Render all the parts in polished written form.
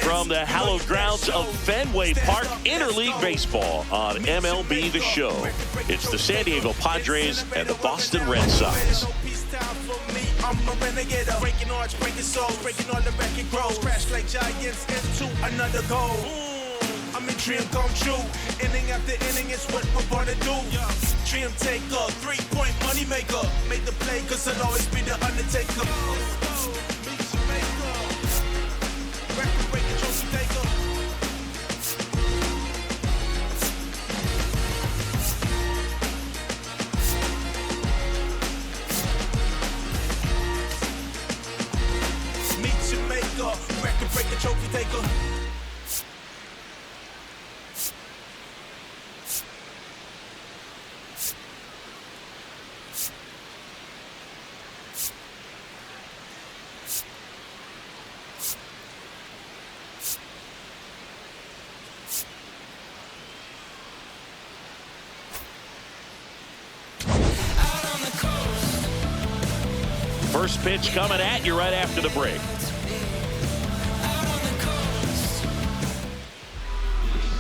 From the hallowed grounds of Fenway Park, Interleague Baseball on MLB The Show. It's the San Diego Padres and the Boston Red Sox. I'm a renegade, breaking arts, breaking souls, breaking all the record grows, crash like giants into another goal. I'm a dream come true, inning after inning, it's what we're born to do. Dream taker, 3-point money maker, made the play cause I'll always be the Undertaker. Record breaking trophy taker. Meet your maker, record breaking trophy taker. First pitch coming at you right after the break.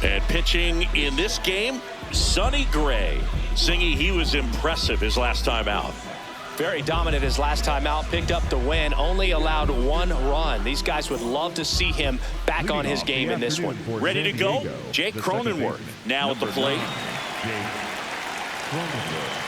And pitching in this game, Sonny Gray, singing he was impressive his last time out. Very dominant his last time out, picked up the win, only allowed 1 run. These guys would love to see him back on his game in this one. Ready to go? Jake Cronenworth now at the plate. Jake Cronenworth.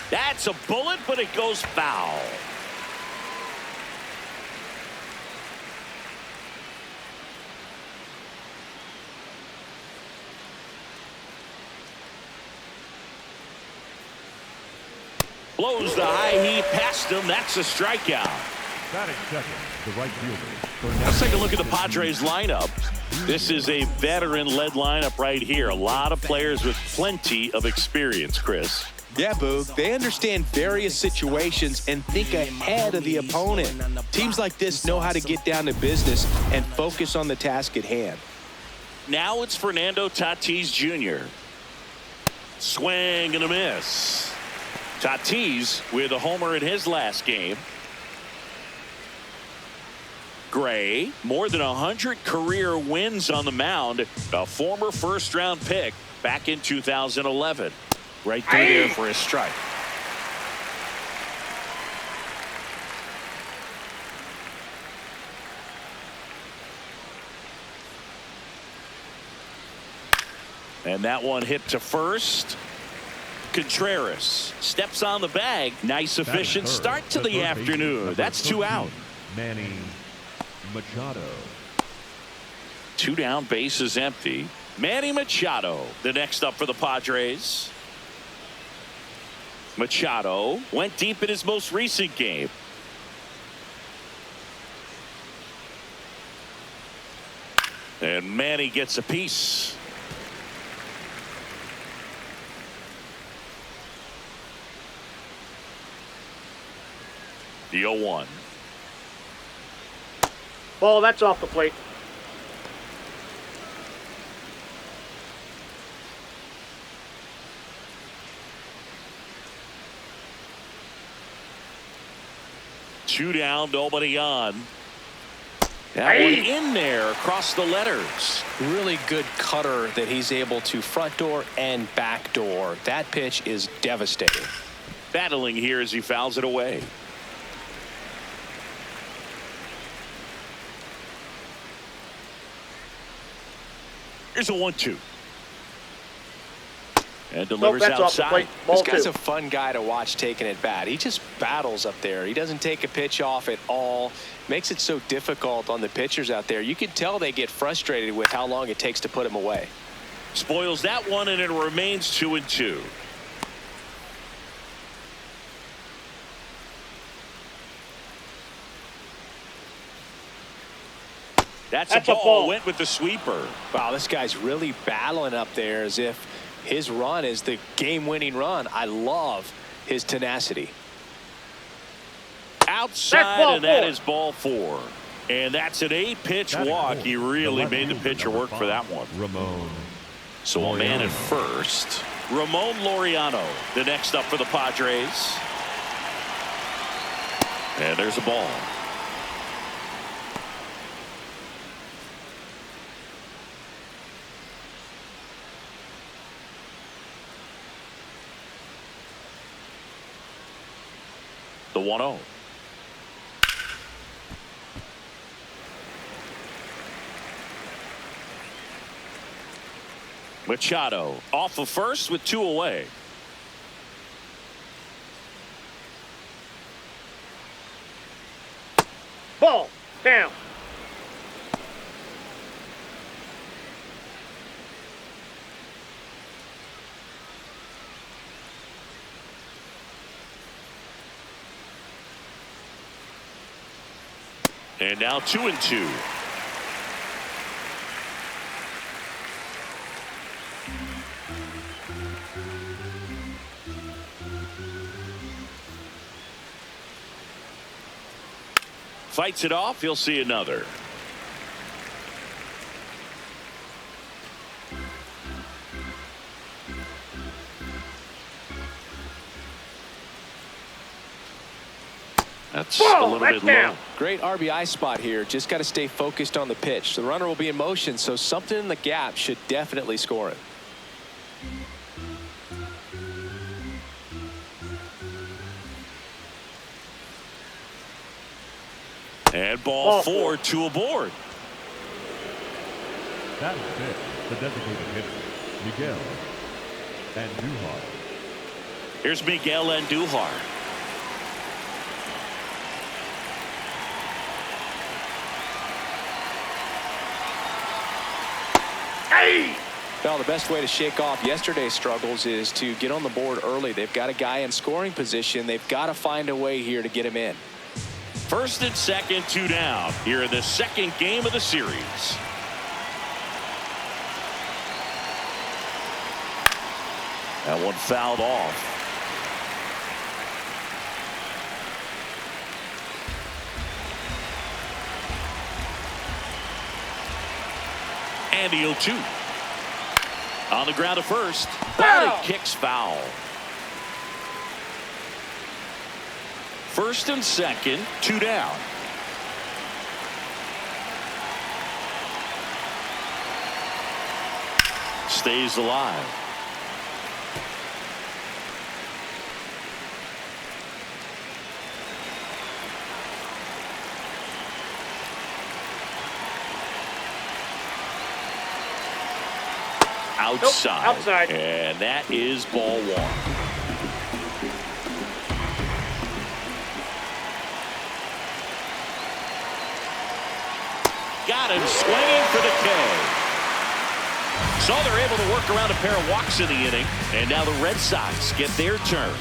That's a bullet, but it goes foul. Blows the high heat past him. That's a strikeout. Batting second, the right fielder. Let's take a look at the Padres lineup. This is a veteran-led lineup right here. A lot of players with plenty of experience, Chris. Yeah, Boog. They understand various situations and think ahead of the opponent. Teams like this know how to get down to business and focus on the task at hand. Now it's Fernando Tatis Jr. Swing and a miss. Tatis with a homer in his last game. Gray, more than 100 career wins on the mound. A former first-round pick back in 2011. Right through there for his strike. And that one hit to first. Contreras steps on the bag. Nice efficient start to the afternoon. That's 2 out. Manny Machado. 2 down, bases empty. Manny Machado, the next up for the Padres. Machado went deep in his most recent game. And Manny gets a piece. The 0-1. Ball, that's off the plate. Two down, nobody on. That one in there across the letters. Really good cutter that he's able to front door and back door. That pitch is devastating. Battling here as he fouls it away. Here's a 1-2. And delivers outside. This guy's a fun guy to watch taking at bat. He just battles up there. He doesn't take a pitch off at all. Makes it so difficult on the pitchers out there. You can tell they get frustrated with how long it takes to put him away. Spoils that one, and it remains 2-2. That's a ball. Went with the sweeper. Wow, this guy's really battling up there as if his run is the game-winning run. I love his tenacity. Outside, and that is ball 4. And that's an 8-pitch walk. He really made the pitcher work for that one. Ramon. So a man at first. Ramon Laureano, the next up for the Padres. And there's a ball. The 1-0. Machado off of first with 2 away. Ball. Down. And now 2-2. Fights it off. He'll see another. That's a little bit low. Great RBI spot here. Just got to stay focused on the pitch. The runner will be in motion, so something in the gap should definitely score it. And ball 4, 2 aboard. That is it. The designated hitter, Miguel Andujar. Here's Miguel Andujar. Well, the best way to shake off yesterday's struggles is to get on the board early. They've got a guy in scoring position. They've got to find a way here to get him in. First and second, 2 down here in the second game of the series. That one fouled off. And the 0-2. On the ground to first. But it kicks foul. First and second, 2 down. Stays alive. Outside. Nope, outside. And that is ball 1. Got him swinging for the K. So they're able to work around a pair of walks in the inning. And now the Red Sox get their turn.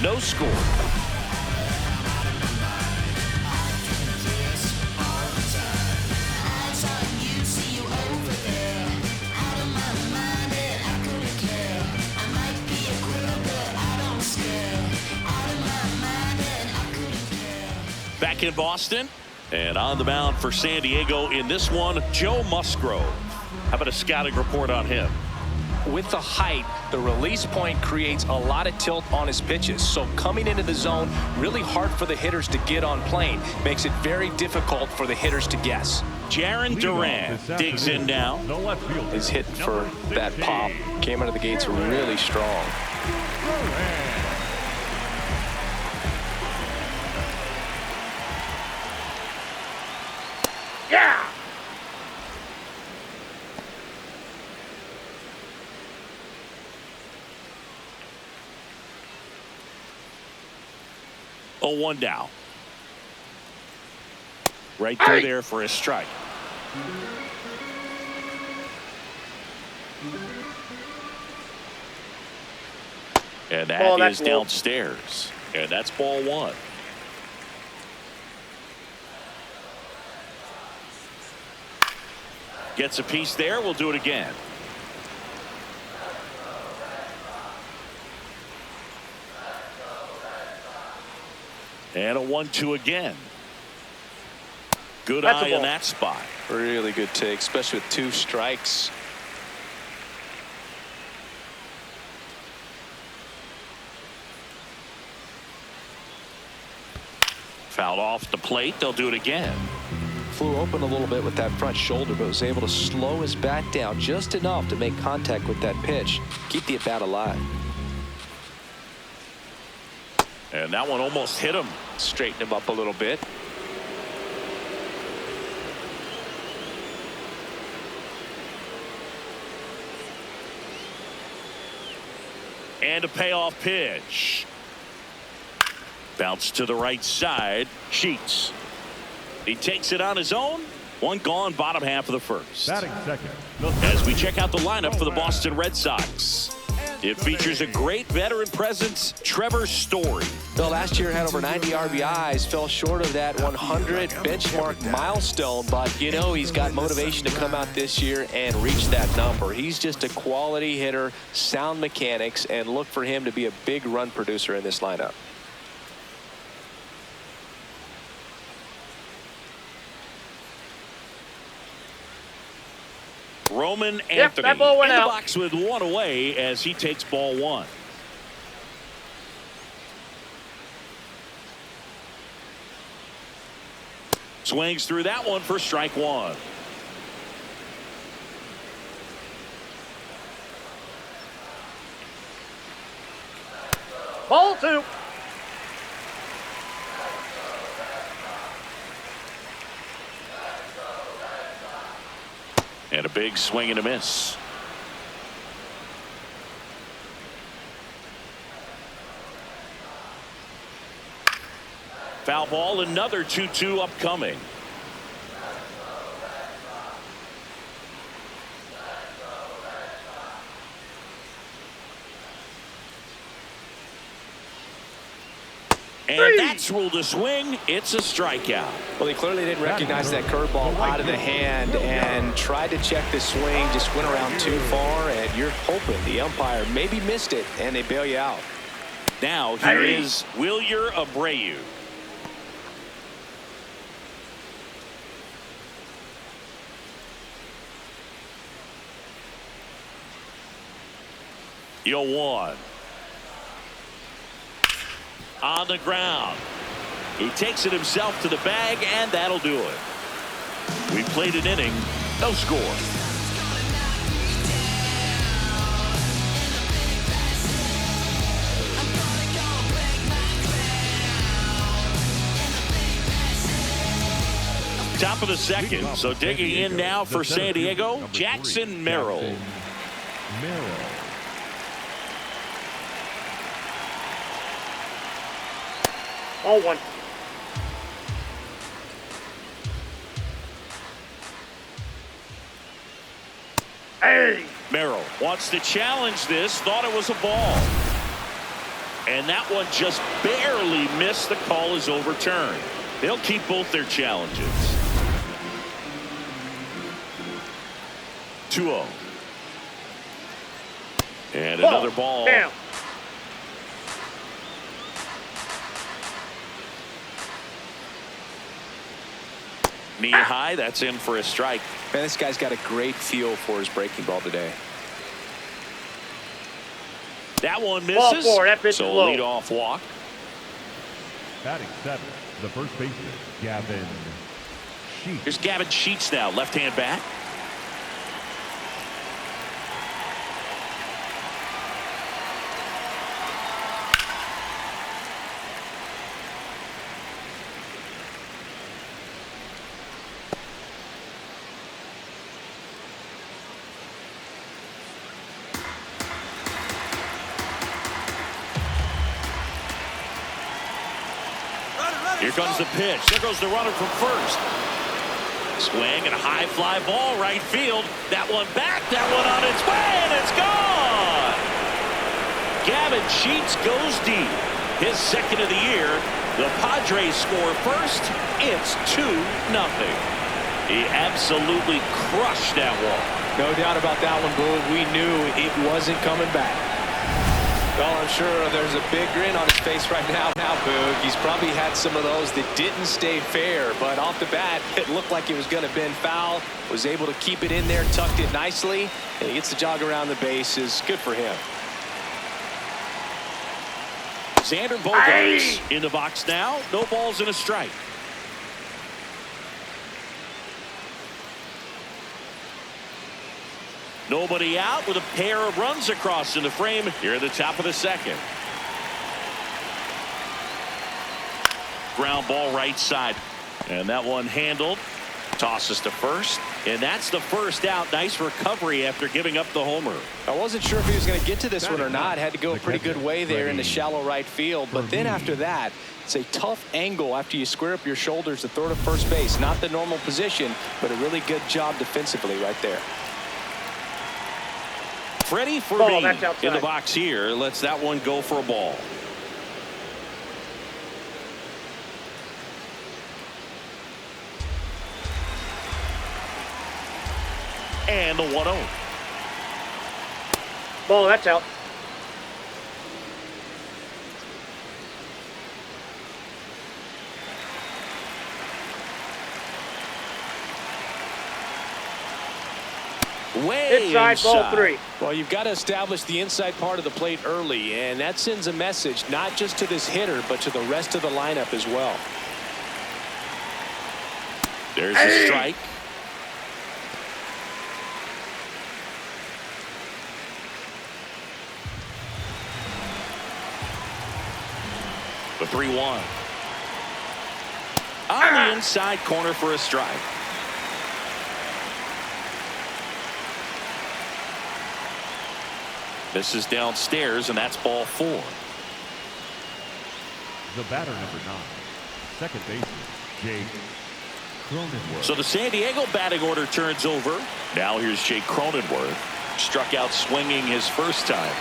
No score. Back in Boston. And on the mound for San Diego in this one, Joe Musgrove. How about a scouting report on him? With the height, the release point creates a lot of tilt on his pitches. So coming into the zone, really hard for the hitters to get on plane. Makes it very difficult for the hitters to guess. Jarren Duran digs in now. He's hitting for that pop. Came out of the gates really strong. Yeah. Oh, 1 down. Right through there for a strike. And that is downstairs. And that's ball 1. Gets a piece there. We'll do it again. And a 1-2 again. Good eye in that spot. Really good take, especially with 2 strikes. Fouled off the plate. They'll do it again. Flew open a little bit with that front shoulder, but was able to slow his bat down just enough to make contact with that pitch. Keep the at-bat alive. And that one almost hit him. Straighten him up a little bit. And a payoff pitch. Bounce to the right side. Sheets. He takes it on his own. One gone, bottom half of the first. Batting second. As we check out the lineup for the Boston Red Sox. It features a great veteran presence, Trevor Story. Well, last year had over 90 RBIs, fell short of that 100 benchmark milestone, but you know he's got motivation to come out this year and reach that number. He's just a quality hitter, sound mechanics, and look for him to be a big run producer in this lineup. Roman Yep, Anthony that ball went in the out. box with 1 away as he takes ball 1. Swings through that one for strike 1. Ball 2. And a big swing and a miss. Foul ball, another 2-2 upcoming. And that's ruled a swing. It's a strikeout. Well, he clearly didn't recognize that curveball out of the hand and tried to check the swing, just went around too far, and you're hoping the umpire maybe missed it and they bail you out. Now here is Wilyer Abreu. Yo, 1. On the ground. He takes it himself to the bag, and that'll do it. We played an inning, no score. Top of the second, so digging in now for San Diego, Jackson Merrill. All 1. Hey! Merrill wants to challenge this, thought it was a ball. And that one just barely missed. The call is overturned. They'll keep both their challenges. 2-0. And another ball. Down. Knee high, that's in for a strike. Man, this guy's got a great feel for his breaking ball today. That one Ball misses. 4. That pitch is So low. lead off walk. Batting 7, the first baseman, Gavin Sheets. Here's Gavin Sheets now, left-hand bat. Here comes the pitch. There goes the runner from first. Swing and a high fly ball right field. That one back. That one on its way, and it's gone. Gavin Sheets goes deep. His second of the year. The Padres score first. It's 2-0. He absolutely crushed that one. No doubt about that one, Boog. We knew it wasn't coming back. Well, I'm sure there's a big grin on his face right now, Boog. He's probably had some of those that didn't stay fair, but off the bat, it looked like it was going to bend foul. Was able to keep it in there, tucked it nicely, and he gets the jog around the bases. Good for him. Xander Bogearts in the box now. No balls and a strike. Nobody out with a pair of runs across in the frame here at the top of the second. Ground ball right side. And that one handled. Tosses to first. And that's the first out. Nice recovery after giving up the homer. I wasn't sure if he was going to get to this one or not. Had to go a pretty good way there in the shallow right field. But then after that, it's a tough angle after you square up your shoulders to throw to first base. Not the normal position, but a really good job defensively right there. Freddy Fermin in the box here. Lets that one go for a ball. And the 1-0. Ball, that's out. Way inside, ball 3. Well, you've got to establish the inside part of the plate early, and that sends a message not just to this hitter, but to the rest of the lineup as well. There's a strike. The 3-1. On the inside corner for a strike. This is downstairs, and that's ball 4. The batter, number 9, second baseman, Jake Cronenworth. So the San Diego batting order turns over. Now here's Jake Cronenworth. Struck out swinging his first time.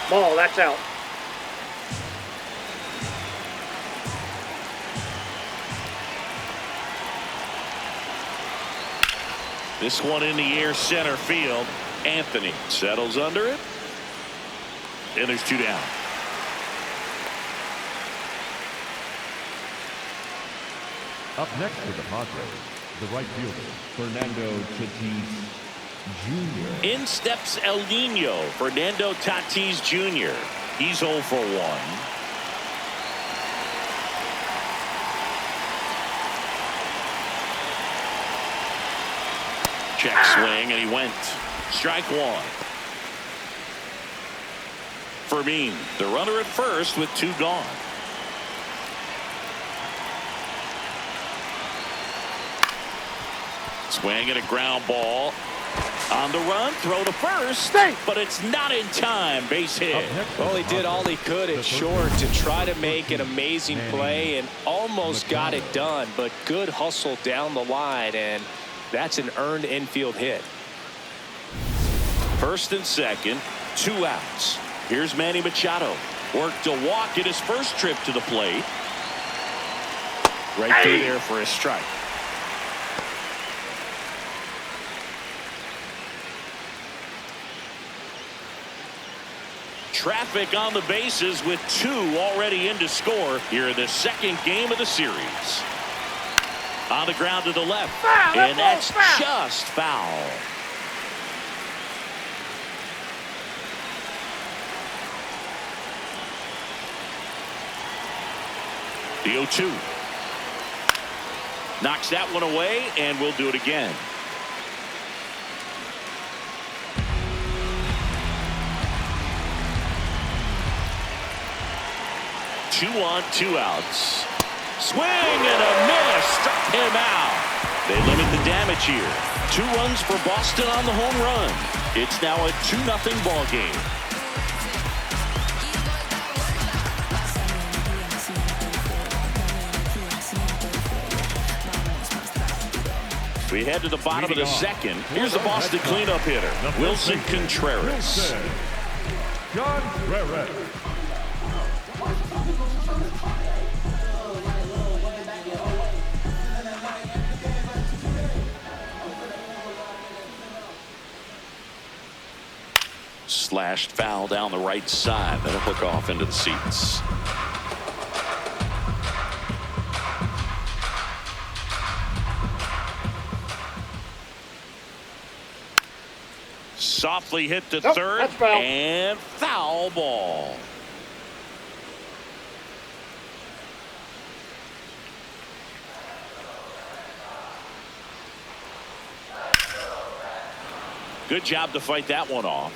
Ball, that's out. This one in the air, center field. Anthony settles under it. And there's 2 down. Up next for the Padres, the right fielder, Fernando Tatis Jr. In steps El Nino, Fernando Tatis Jr. He's 0 for 1. Check swing, and he went. Strike 1. Fermin, the runner at first with 2 gone. Swing and a ground ball. On the run, throw to first, but it's not in time. Base hit. Well, he did all he could at short to try to make an amazing play and almost got it done, but good hustle down the line, and that's an earned infield hit. First and second, 2 outs. Here's Manny Machado. Worked a walk in his first trip to the plate. Right through there for a strike. Traffic on the bases with 2 already in to score here in the second game of the series. On the ground to the left, and that's just foul. The 0-2. Knocks that one away, and we'll do it again. 2 on, 2 outs. Swing and a miss. Struck him out. They limit the damage here. 2 runs for Boston on the home run. It's now a 2-0 ball game. We head to the bottom of the second. Here's the Boston cleanup hitter, Willson Contreras. Contreras. slashed foul down the right side. That'll hook off into the seats. Softly hit to third and foul ball. Good job to fight that one off.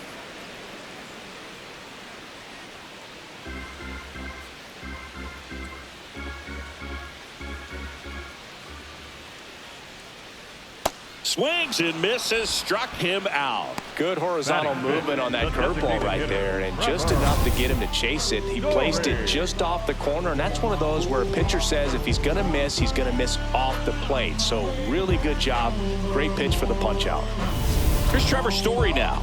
Swings and misses, struck him out. Good horizontal movement on that curveball right there, and just enough to get him to chase it. He placed it just off the corner, and that's one of those where a pitcher says if he's going to miss, he's going to miss off the plate. So really good job. Great pitch for the punch out. Here's Trevor Story now.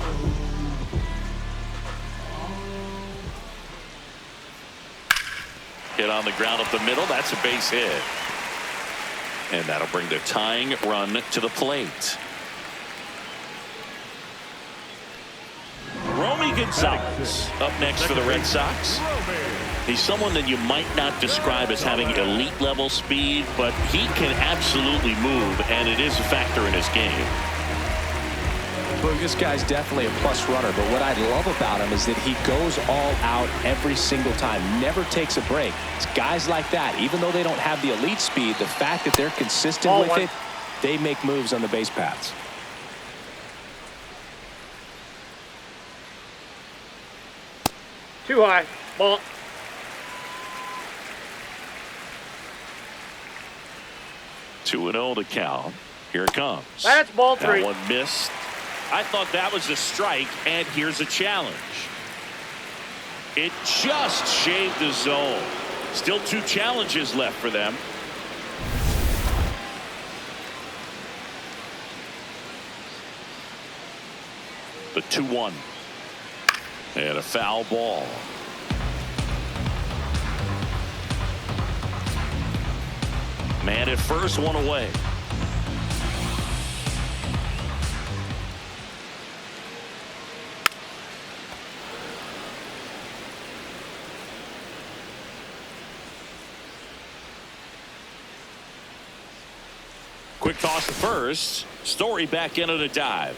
Hit on the ground up the middle. That's a base hit. And that'll bring the tying run to the plate. Romy Gonzalez up next for the Red Sox. He's someone that you might not describe as having elite level speed, but he can absolutely move, and it is a factor in his game. Look, this guy's definitely a plus runner, but what I love about him is that he goes all out every single time, never takes a break. It's guys like that, even though they don't have the elite speed, the fact that they're consistent with it, they make moves on the base paths. Too high. Ball. Two and 0 to count. Here it comes. That's ball three. That one missed. I thought that was a strike, and here's a challenge. It just shaved the zone. Still two challenges left for them. The 2-1. And a foul ball. Man at first, one away. Quick toss to first. Story back in on a dive.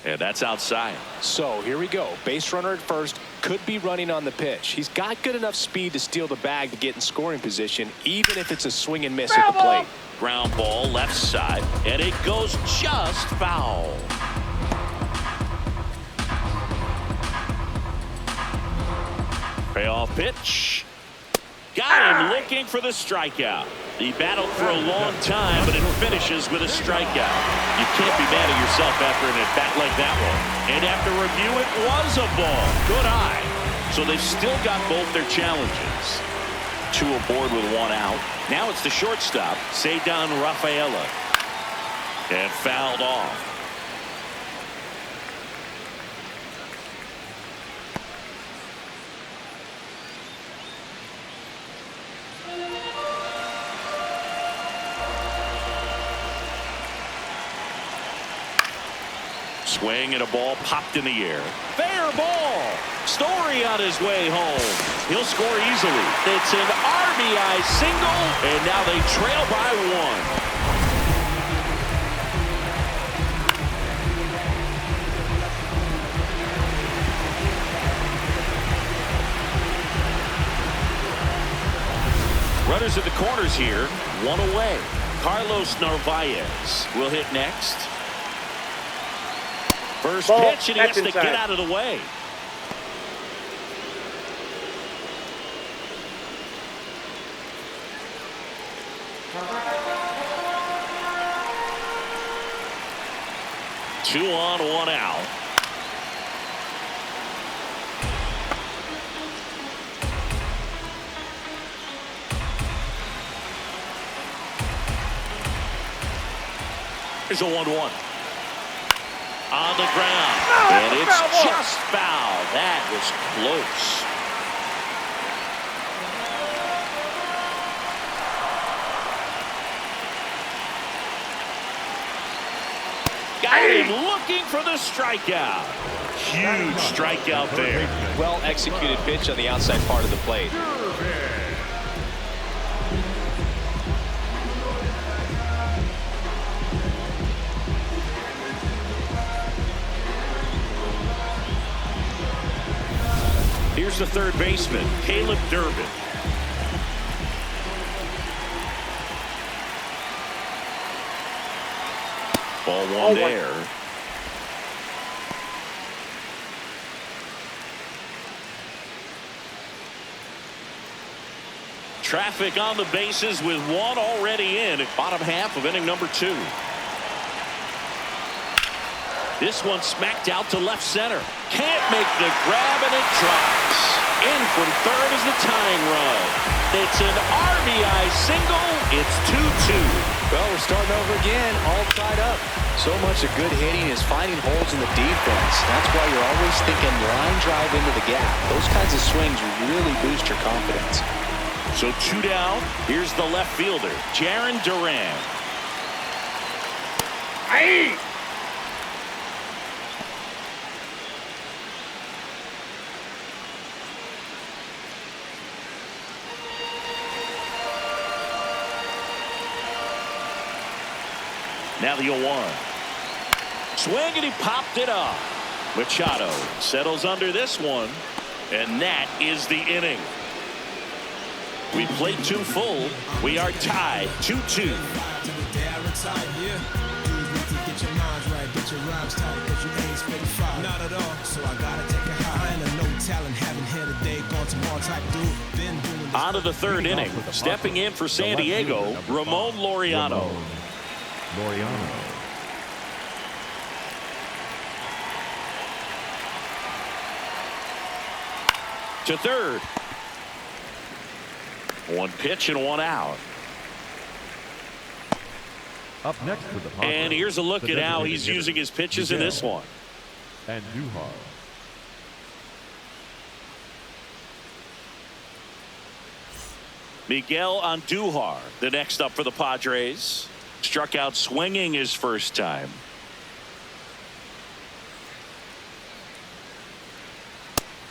And that's outside. So here we go. Base runner at first. Could be running on the pitch. He's got good enough speed to steal the bag to get in scoring position, even if it's a swing and miss at the plate. Ground ball left side, and it goes just foul. Payoff pitch. Got him looking for the strikeout. He battled for a long time, but it finishes with a strikeout. You can't be mad at yourself after an at-bat like that one. And after review, it was a ball. Good eye. So they've still got both their challenges. Two aboard with one out. Now it's the shortstop, Ceddanne Rafaela. And fouled off. Swing and a ball popped in the air. Fair ball. Story on his way home. He'll score easily. It's an RBI single, and now they trail by one. Runners at the corners here, one away. Carlos Narvaez will hit next. First pitch, and he has to get out of the way. Two on, one out. Here's a 1-1. On the ground, and it's just foul. That was close. Got him looking for the strikeout. Huge strikeout there. Well executed pitch on the outside part of the plate. Here's the third baseman, Caleb Durbin. Ball one there. Traffic on the bases with one already in at bottom half of inning number 2. This one smacked out to left center. Can't make the grab, and it drops. In from third is the tying run. It's an RBI single. It's 2-2. Well, we're starting over again, all tied up. So much of good hitting is finding holes in the defense. That's why you're always thinking line drive into the gap. Those kinds of swings really boost your confidence. So 2 down. Here's the left fielder, Jarren Duran. Hey! Now the 0-1. Swing, and he popped it up. Machado settles under this one, and that is the inning. We played 2 full. We are tied 2-2. On to the third inning. Stepping in for San Diego, Ramon Laureano. To third. 1 pitch and 1 out. Up next for the Padres, and here's a look at how he's using his pitches in this one. Andujar. Miguel Andujar, the next up for the Padres. Struck out swinging his first time.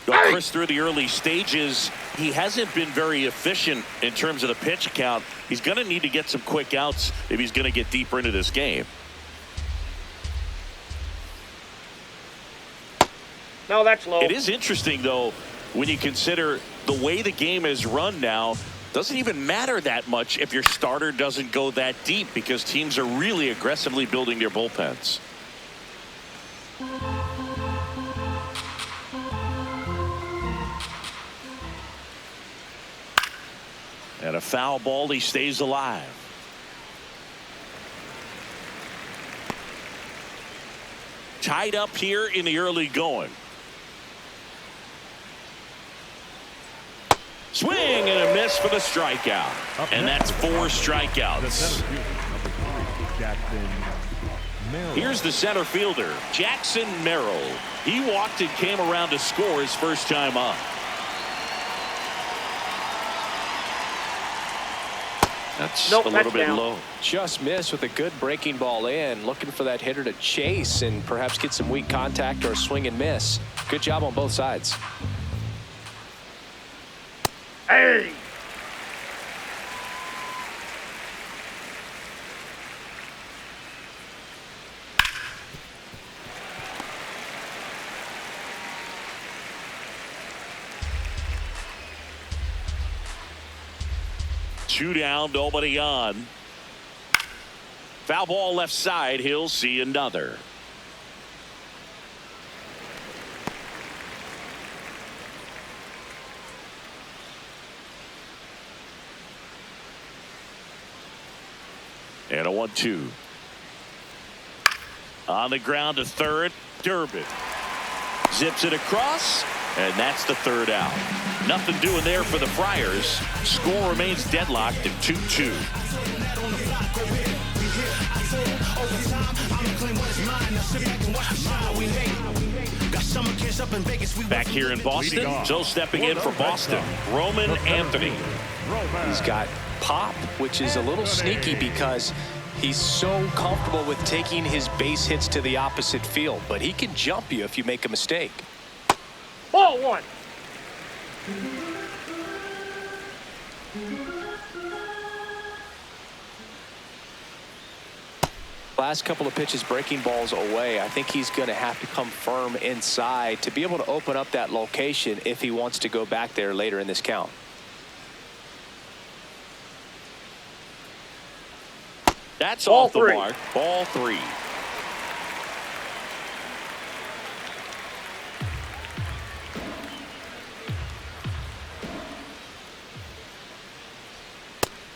Chris, through the early stages, he hasn't been very efficient in terms of the pitch count. He's going to need to get some quick outs if he's going to get deeper into this game. No, that's low. It is interesting, though, when you consider the way the game is run now. Doesn't even matter that much if your starter doesn't go that deep, because teams are really aggressively building their bullpens. And a foul ball, he stays alive. Tied up here in the early going. Swing and a miss for the strikeout. And that's 4 strikeouts. Jackson Merrill. Here's the center fielder, Jackson Merrill. He walked and came around to score his first time up. That's a little bit low. Just missed with a good breaking ball in. Looking for that hitter to chase and perhaps get some weak contact or a swing and miss. Good job on both sides. Hey! Two down, nobody on. Foul ball left side. He'll see another. And a 1-2. On the ground to third, Durbin. Zips it across, and that's the third out. Nothing doing there for the Friars. Score remains deadlocked at 2-2. Back here in Boston, so stepping in for Boston, Roman Anthony. He's got pop, which is a little sneaky because He's so comfortable with taking his base hits to the opposite field, but he can jump you if you make a mistake. Ball one. Last couple of pitches breaking balls away. I think he's going to have to come firm inside to be able to open up that location if he wants to go back there later in this count. That's Ball off the three. mark. Ball three.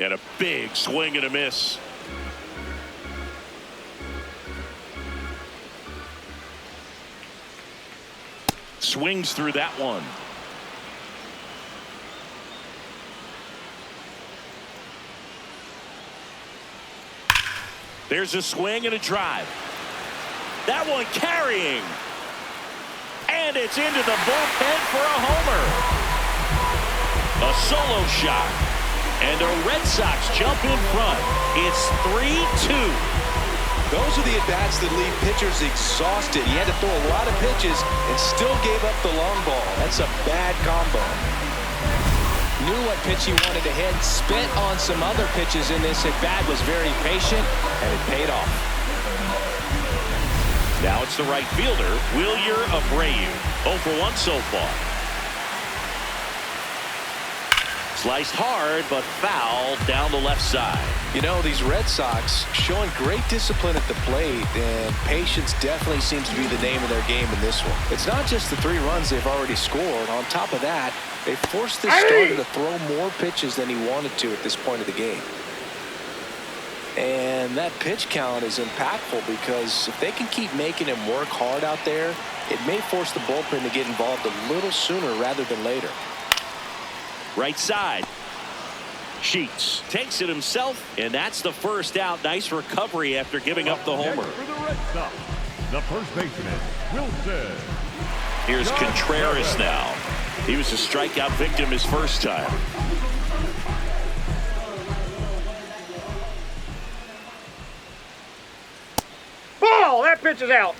And a big swing and a miss. Swings through that one. There's a swing and a drive. That one carrying. And it's into the bullpen for a homer. A solo shot. And the Red Sox jump in front. It's 3-2. Those are the at-bats that leave pitchers exhausted. He had to throw a lot of pitches and still gave up the long ball. That's a bad combo. Knew what pitch he wanted to hit, spent on some other pitches in this at-bat, was very patient, and it paid off. Now it's the right fielder, Wilyer Abreu. 0 for 1 so far. Sliced hard, but foul down the left side. You know, these Red Sox showing great discipline at the plate, and patience definitely seems to be the name of their game in this one. It's not just the 3 runs they've already scored. On top of that, they forced this starter to throw more pitches than he wanted to at this point of the game. And that pitch count is impactful because if they can keep making him work hard out there, it may force the bullpen to get involved a little sooner rather than later. Right side. Sheets takes it himself, and that's the first out. Nice recovery after giving up the homer. For the Red Sox, the first baseman, Willson. Here's Contreras now. He was a strikeout victim his first time. Ball. That pitch is out.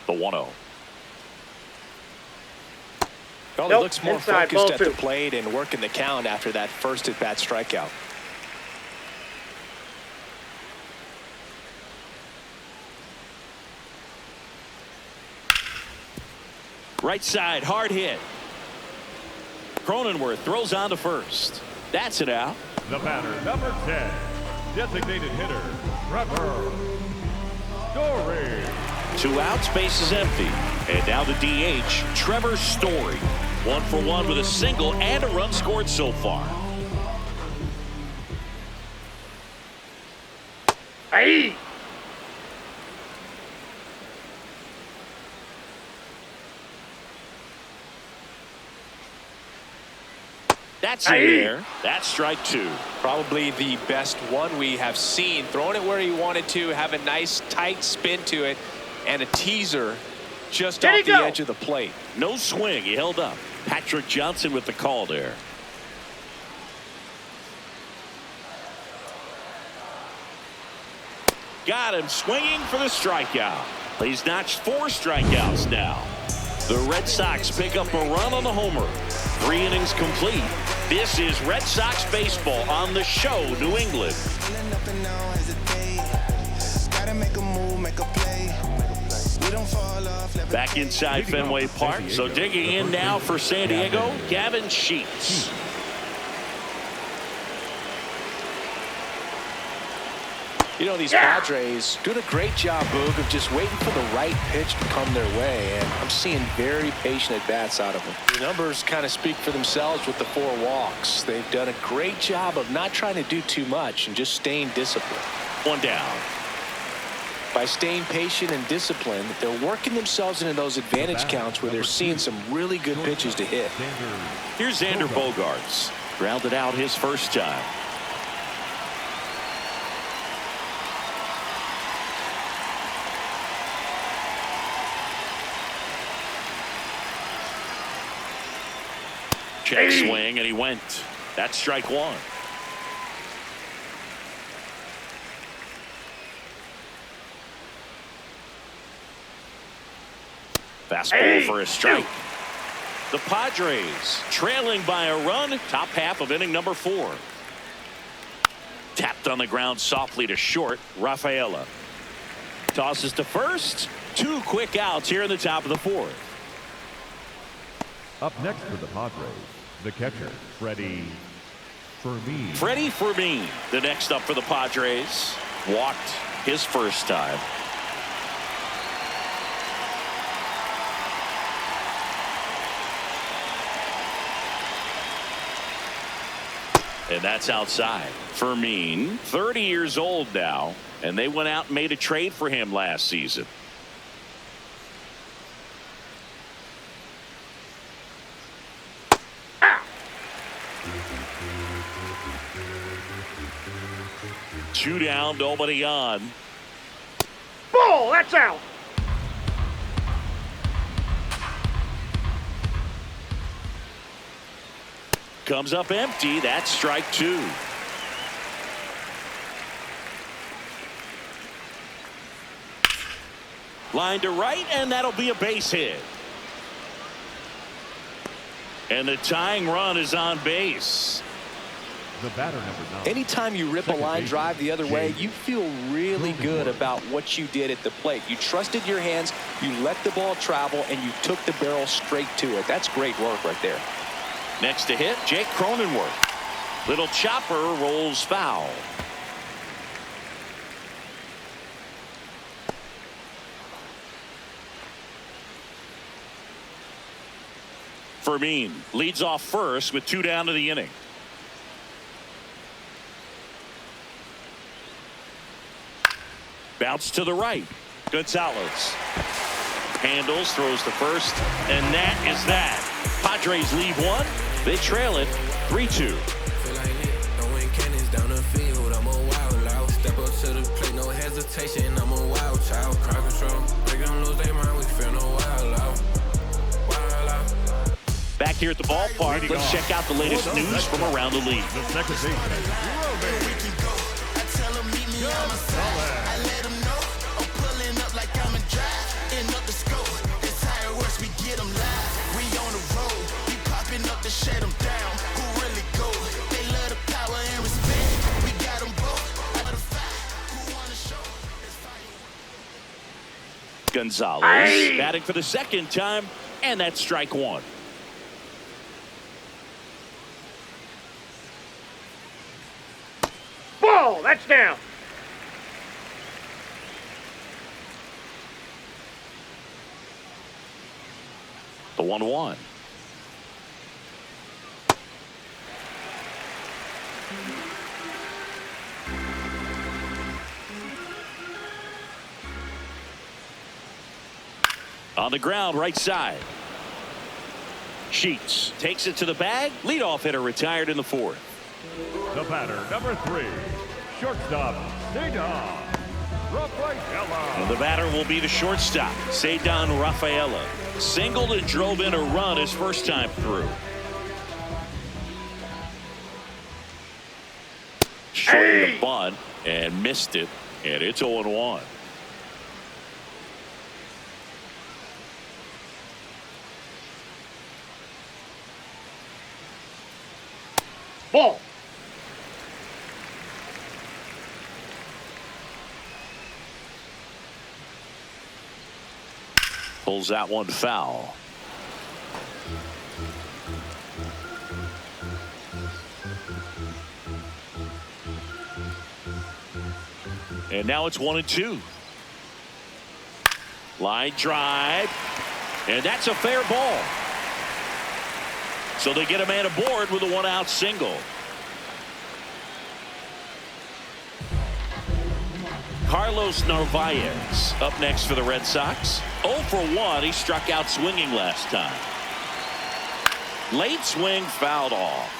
The 1-0. Well, Nope, he looks more inside, focused ball at the 2. plate and working the count after that first at-bat strikeout. Right side, hard hit. Cronenworth throws on to first. That's it out. The batter, number 10, designated hitter, Trevor Story. 2 outs, base is empty. And now the DH, Trevor Story. 1 for 1 with a single and a run scored so far. Hey. That's in there. That's strike 2. Probably the best one we have seen. Throwing it where he wanted to, have a nice tight spin to it, and a teaser just off the edge of the plate. No swing. He held up. Patrick Johnson with the call there. Got him swinging for the strikeout. He's notched 4 strikeouts now. The Red Sox pick up a run on the homer. 3 innings complete. This is Red Sox baseball on the show, New England. Back inside Fenway Park. So digging in now for San Diego, Gavin Sheets. You know, these Padres doing a great job, Boog, of just waiting for the right pitch to come their way, and I'm seeing very patient at-bats out of them. The numbers kind of speak for themselves with the 4 walks. They've done a great job of not trying to do too much and just staying disciplined. 1 down. By staying patient and disciplined, they're working themselves into those advantage counts where they're seeing some really good pitches to hit. Here's Xander Bogearts. Grounded out his first time. Check swing, and he went. That's strike 1. Fastball for a strike. The Padres trailing by a run, top half of inning number 4. Tapped on the ground softly to short. Rafaela tosses to first. 2 quick outs here in the top of the 4th. Up next for the Padres, the catcher, Freddy Fermin. Freddy Fermin, the next up for the Padres. Walked his first time. And that's outside. Fermin, 30 years old now, and they went out and made a trade for him last season. Two down, nobody on. Ball, that's out. Comes up empty. That's strike 2. Line to right, and that'll be a base hit. And the tying run is on base. The batter, number 9. Anytime you rip a line drive the other way, you feel really good about what you did at the plate. You trusted your hands, you let the ball travel, and you took the barrel straight to it. That's great work right there. Next to hit, Jake Cronenworth. Little chopper rolls foul. Fermin leads off first with 2 down to the inning. Bounce to the right. Gonzalez handles, throws to first, and that is that. Padres leave 1. They trail it 3-2. Feel like it, throwing cannons down the field. I'm a wild loud. Step up to the plate, no hesitation. I'm a wild child. Crowd control. They gon' lose their mind. We feel no wild out. Wild out. Back here at the ballpark, let's check out the latest news from around the league. The second baseman, Shut them down. Who really go? They love the power and respect. We got them both. Out of the 5, who wanna show? It's fire. Gonzalez batting for the second time, and that's strike 1. Ball, that's down. The 1-1. On the ground, right side. Sheets takes it to the bag. Leadoff hitter retired in the 4th. the batter, number 3, shortstop, Ceddanne Rafaela. And the batter will be the shortstop, Ceddanne Rafaela. Singled and drove in a run his first time through. Shortened the bunt and missed it, and it's 0-1. Ball. Pulls that one foul. And now it's 1-2. Line drive. And that's a fair ball. So they get a man aboard with a 1-out single. Carlos Narvaez up next for the Red Sox. 0 for 1. He struck out swinging last time. Late swing fouled off.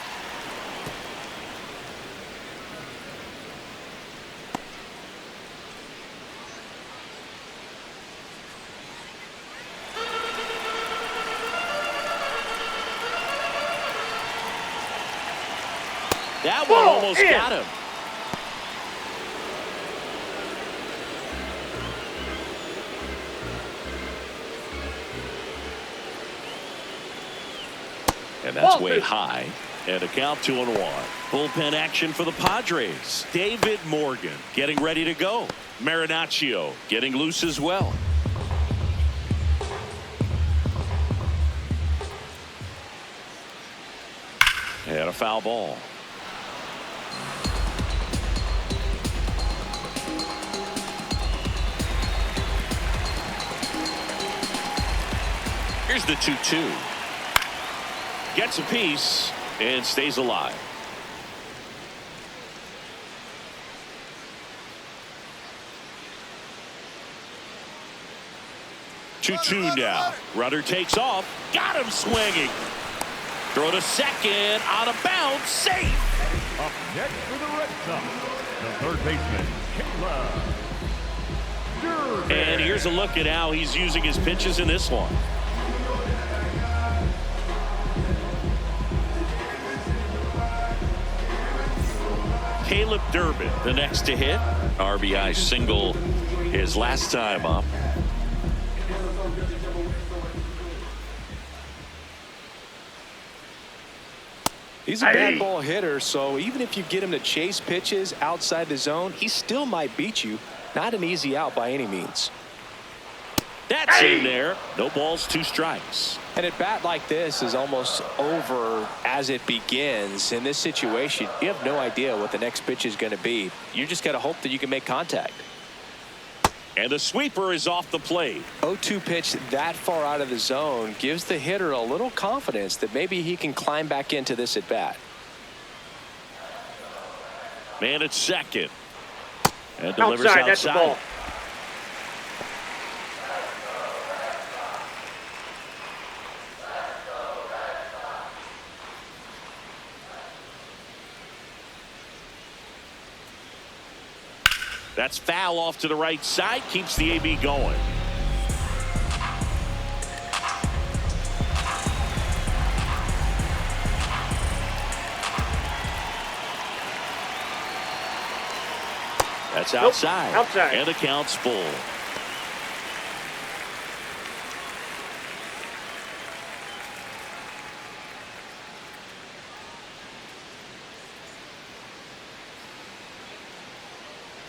That one almost got him. And that's way high. And a count 2-1. Bullpen action for the Padres. David Morgan getting ready to go. Marinaccio getting loose as well. And a foul ball. Here's the 2-2. Gets a piece and stays alive. Two now. Runner takes off. Got him swinging. Throw to second. Out of bounds. Safe. Up next for the Red Sox, the third baseman, Caleb Durbin. And here's a look at how he's using his pitches in this one. Caleb Durbin, the next to hit. RBI single his last time up. He's a bad ball hitter, so even if you get him to chase pitches outside the zone, he still might beat you. Not an easy out by any means. That's in there. No balls, 2 strikes. And at bat like this is almost over as it begins. In this situation, you have no idea what the next pitch is going to be. You just got to hope that you can make contact. And the sweeper is off the plate. 0-2 pitch that far out of the zone gives the hitter a little confidence that maybe he can climb back into this at bat. Man at second. And delivers Outside. outside. That's the ball. That's foul off to the right side. Keeps the AB going. That's outside. Outside. And the count's full.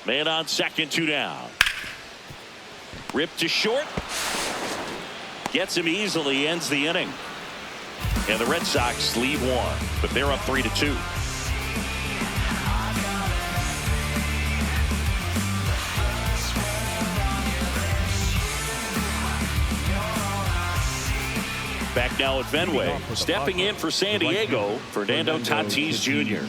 Man on second, 2 down. Ripped to short. Gets him easily, ends the inning. And the Red Sox lead 1, but they're up 3-2. Back now at Fenway. Stepping in for San Diego, Fernando Tatis Jr.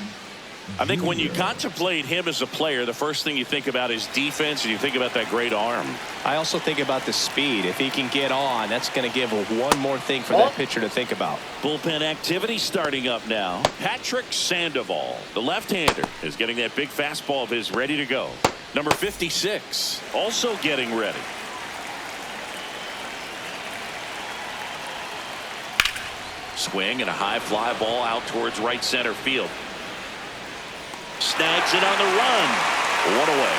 I think when you contemplate him as a player, the first thing you think about is defense, and you think about that great arm. I also think about the speed. If he can get on, that's going to give one more thing for that pitcher to think about. Bullpen activity starting up now. Patrick Sandoval, the left-hander, is getting that big fastball of his ready to go. Number 56, also getting ready. Swing and a high fly ball out towards right center field. Snags it on the run. 1 away.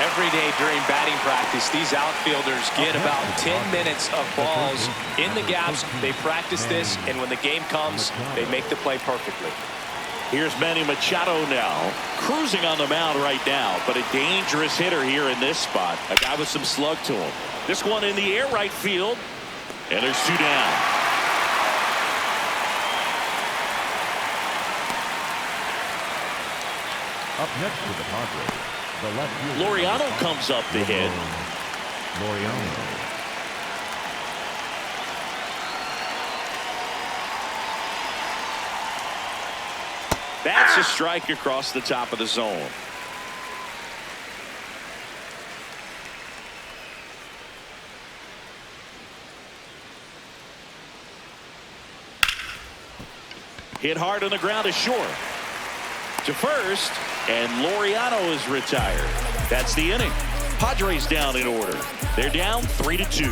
Every day during batting practice, these outfielders get about 10 minutes of balls in the gaps. They practice this, and when the game comes, they make the play perfectly. Here's Manny Machado now, cruising on the mound right now, but a dangerous hitter here in this spot. A guy with some slug to him. This one in the air, right field, and there's 2 down. Up next for the Padres, the left fielder. Laureano comes up to hit. Laureano. That's a strike across the top of the zone. Hit hard on the ground to short. To first, and Laureano is retired. That's the inning. Padres down in order. They're down 3-2.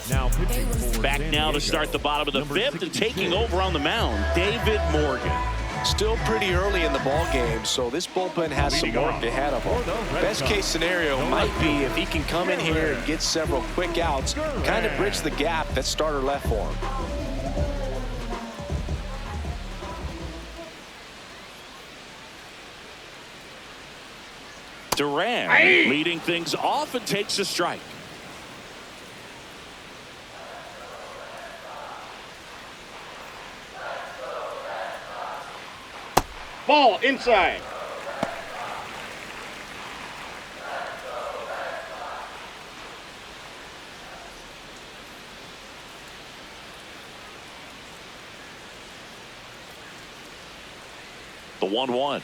Now Back now to start the bottom of the 5th and taking over on the mound, David Morgan. Still pretty early in the ball game, so this bullpen has some work ahead of them. Best case scenario might be if he can come in here and get several quick outs, kind of bridge the gap that starter left for him. Duran leading things off and takes a strike. Ball inside. The 1-1.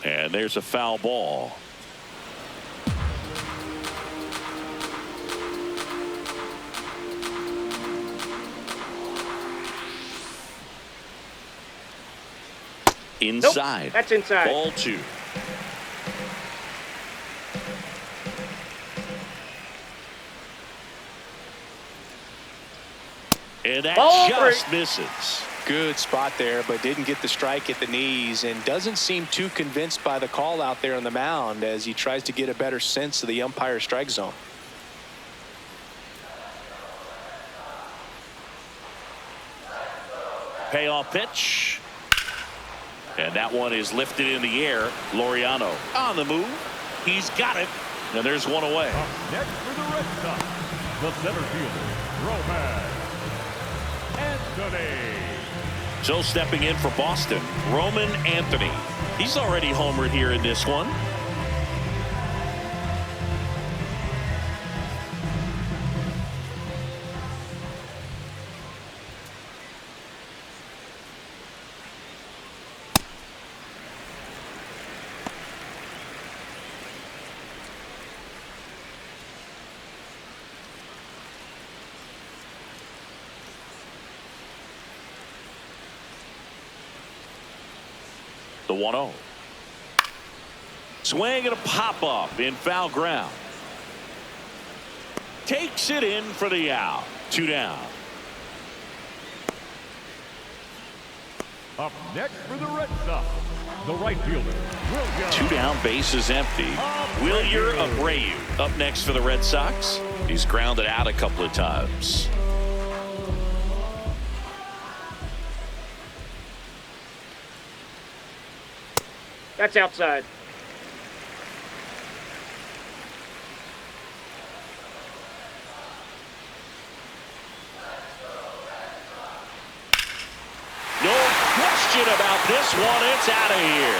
And there's a foul ball. Inside. Nope, that's inside. Ball 2. And that Ball just 3. misses. Good spot there, but didn't get the strike at the knees and doesn't seem too convinced by the call out there on the mound as he tries to get a better sense of the umpire strike zone. Payoff pitch. And that one is lifted in the air. Laureano on the move. He's got it. And there's one away. Up next for the Red Sox, the center fielder, Romy Anthony. So stepping in for Boston, Roman Anthony. He's already homered here in this one. The 1-0. Swing and a pop-up in foul ground. Takes it in for the out. 2 down. Up next for the Red Sox, the right fielder, Wilyer. 2 down, base is empty. Wilyer Abreu up next for the Red Sox. He's grounded out a couple of times. That's outside. No question about this one. It's out of here.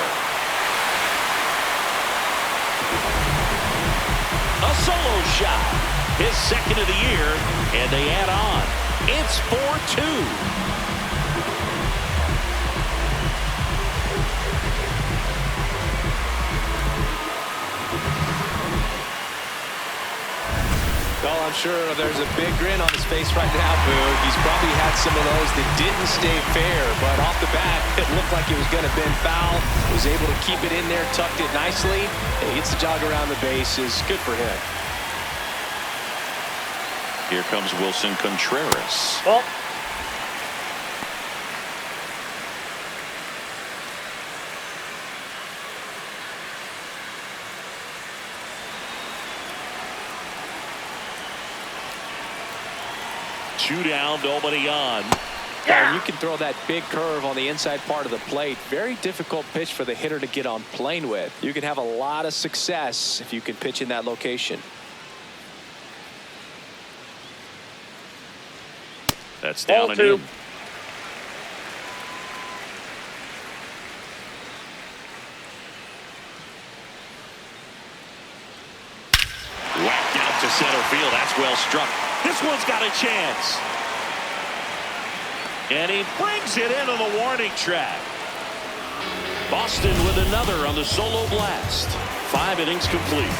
A solo shot. His second of the year. And they add on. It's 4-2. Well, I'm sure there's a big grin on his face right now, Boog. He's probably had some of those that didn't stay fair, but off the bat, it looked like it was going to bend foul. Was able to keep it in there, tucked it nicely, and he gets the jog around the bases. Good for him. Here comes Willson Contreras. Ball. Two down, nobody on. And you can throw that big curve on the inside part of the plate. Very difficult pitch for the hitter to get on plane with. You can have a lot of success if you can pitch in that location. That's down Ball and 2. in. Whacked out to center field. That's well struck. This one's got a chance. And he brings it in on the warning track. Boston with another on the solo blast. 5 innings complete.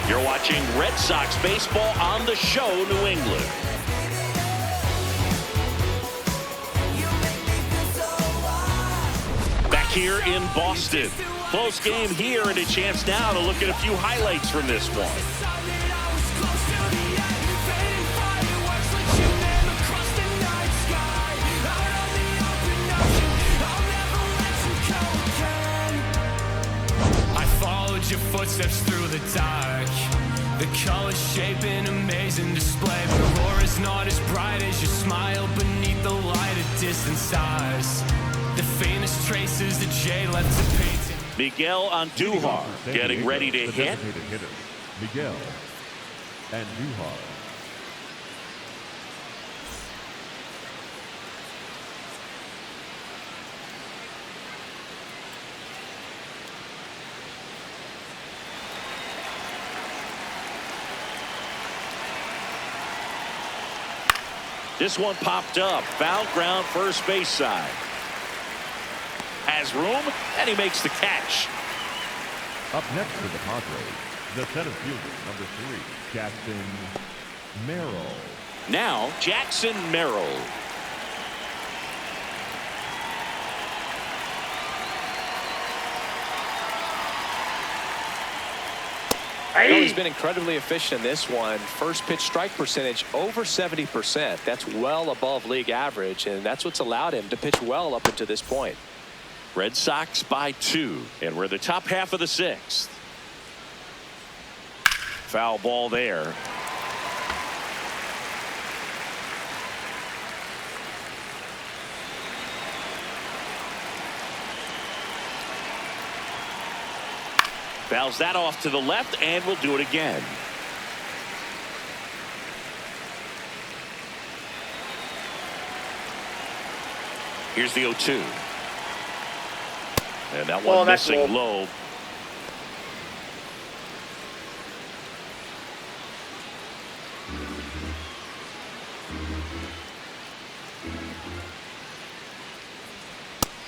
You're watching Red Sox baseball on the show, New England. Back here in Boston. Close game here and a chance now to look at a few highlights from this one. footsteps through the dark. The colors shape an amazing display, but aurora's not as bright as your smile beneath the light of distant stars. The faintest traces that Jay left to paint. Miguel Andujar getting ready to hit. Miguel Andujar. This one popped up. Foul ground, first base side. Has room, and he makes the catch. Up next for the Padres, the center fielder, number 3, Jackson Merrill. Now, Jackson Merrill. Well, he's been incredibly efficient in this one. First pitch strike percentage over 70%. That's well above league average, and that's what's allowed him to pitch well up until this point. Red Sox by 2, and we're in the top half of the 6th. Foul ball there. Fouls that off to the left, and we'll do it again. Here's the 0-2. And that one missing low.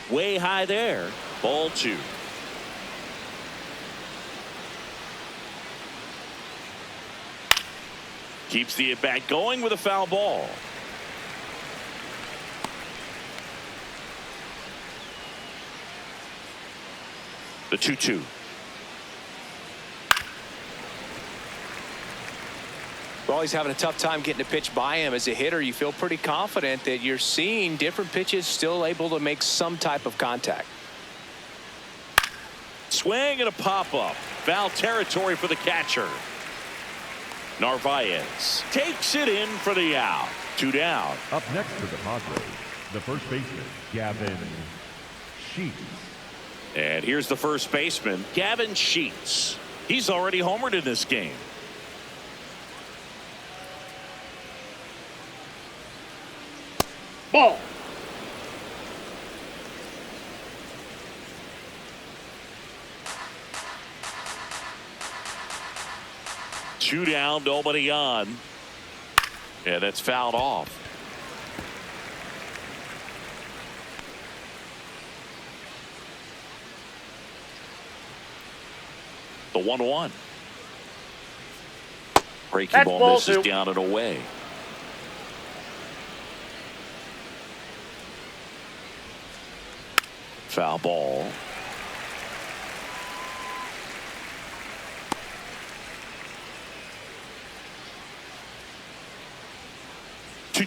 Way high there. Ball 2. Keeps the at-bat going with a foul ball. The 2-2. Well, he's having a tough time getting a pitch by him. As a hitter, you feel pretty confident that you're seeing different pitches still able to make some type of contact. Swing and a pop-up. Foul territory for the catcher. Narvaez takes it in for the out. 2 down. Up next for the Padres, the first baseman, Gavin Sheets. And here's the first baseman, Gavin Sheets. He's already homered in this game. Ball. Two down, nobody on. And that's fouled off. The 1-1. Breaking ball misses down and away. Foul ball.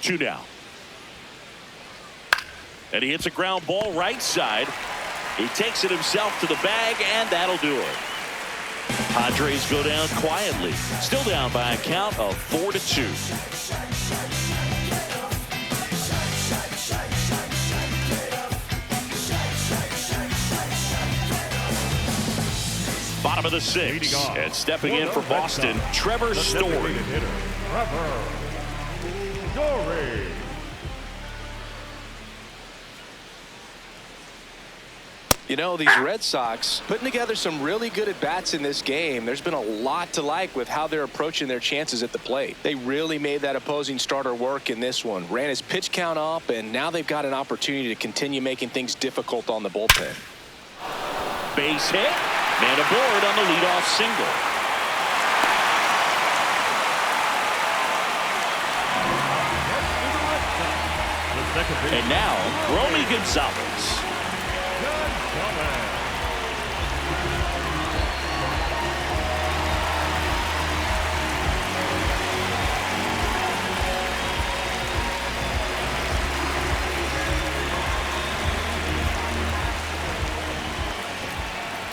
Two now. And he hits a ground ball right side. He takes it himself to the bag, and that'll do it. Padres go down quietly. Still down by a count of 4-2. Bottom of the 6th, and stepping in for Boston, Trevor Story. Trevor Story. You know, these Red Sox putting together some really good at-bats in this game. There's been a lot to like with how they're approaching their chances at the plate. They really made that opposing starter work in this one. Ran his pitch count up, and now they've got an opportunity to continue making things difficult on the bullpen. Base hit, man aboard on the leadoff single. And now, Romy Gonzalez.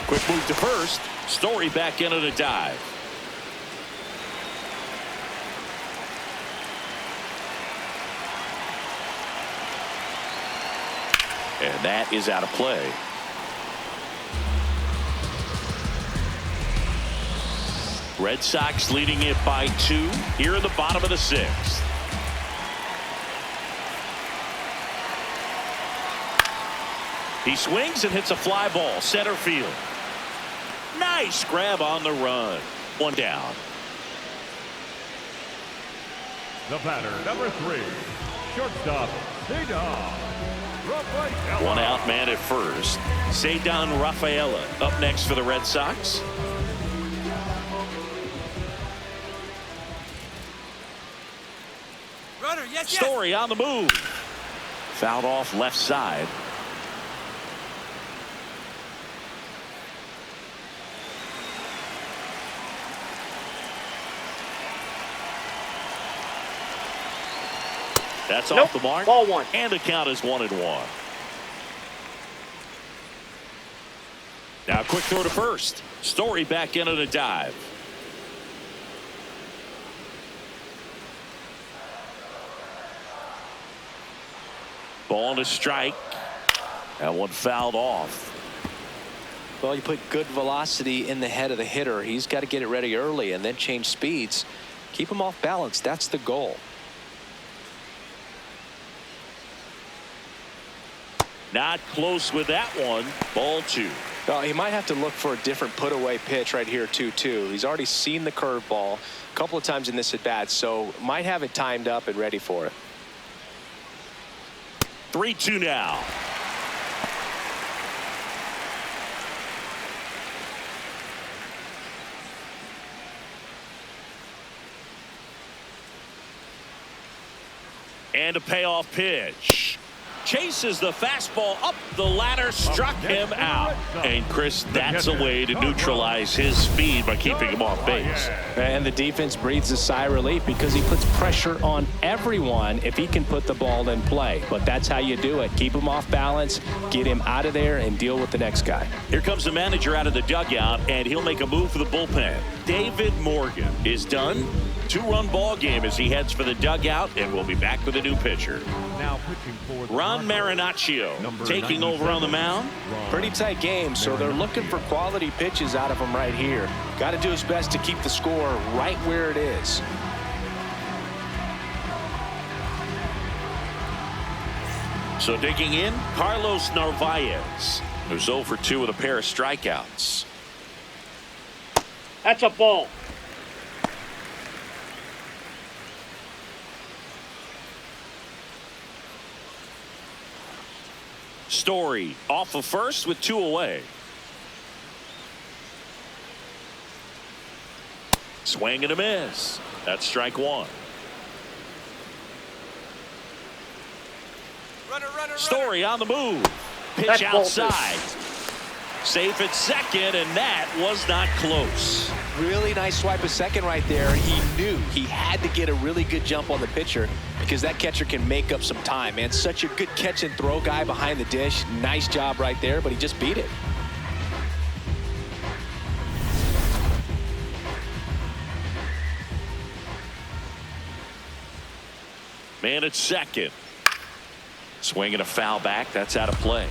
Quick move to first. Story back in on a dive. And that is out of play. Red Sox leading it by 2 here in the bottom of the 6th. He swings and hits a fly ball center field. Nice grab on the run. 1 down. The batter, number 3, shortstop, Ceddanne Rafaela. 1 out man at first. Ceddanne Rafaela up next for the Red Sox. Runner, yes, Story on the move. Fouled off left side. That's off the mark. Ball 1. And the count is 1-1. Now quick throw to first. Story back in on a dive. Ball to strike. That one fouled off. Well, you put good velocity in the head of the hitter. He's got to get it ready early and then change speeds. Keep him off balance. That's the goal. Not close with that one. Ball 2. Well, he might have to look for a different put away pitch right here 2-2. He's already seen the curveball a couple of times in this at bat, so might have it timed up and ready for it. 3-2 now. And a payoff pitch. Chases the fastball up the ladder, struck him out. And Chris, that's a way to neutralize his speed by keeping him off base. And the defense breathes a sigh of relief because he puts pressure on everyone if he can put the ball in play. But that's how you do it. Keep him off balance, get him out of there, and deal with the next guy. Here comes the manager out of the dugout, and he'll make a move for the bullpen. David Morgan is done. 2-run ball game as he heads for the dugout, and we'll be back with a new pitcher. Now pitching for the Ron Marinaccio taking over on the mound. Pretty tight game, so they're looking for quality pitches out of him right here. Got to do his best to keep the score right where it is. So digging in, Carlos Narvaez, who's 0 for 2 with a pair of strikeouts. That's a ball. Story off of first with 2 away. Swing and a miss. That's strike 1. Story on the move. Pitch That's outside. Safe at second, and that was not close. Really nice swipe of second right there. He knew he had to get a really good jump on the pitcher because that catcher can make up some time, man. Such a good catch and throw guy behind the dish. Nice job right there, but he just beat it. Man at second. Swinging a foul back. That's out of play.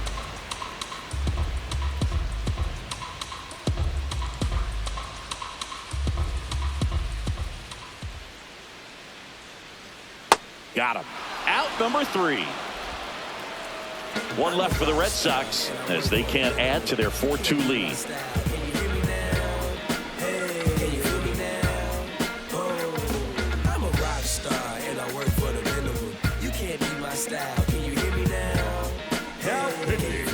Got him. Out number 3. 1 left for the Red Sox as they can't add to their 4-2 lead. I'm a rock star and I work for the minimum. You can't be my style. Can you hear me now?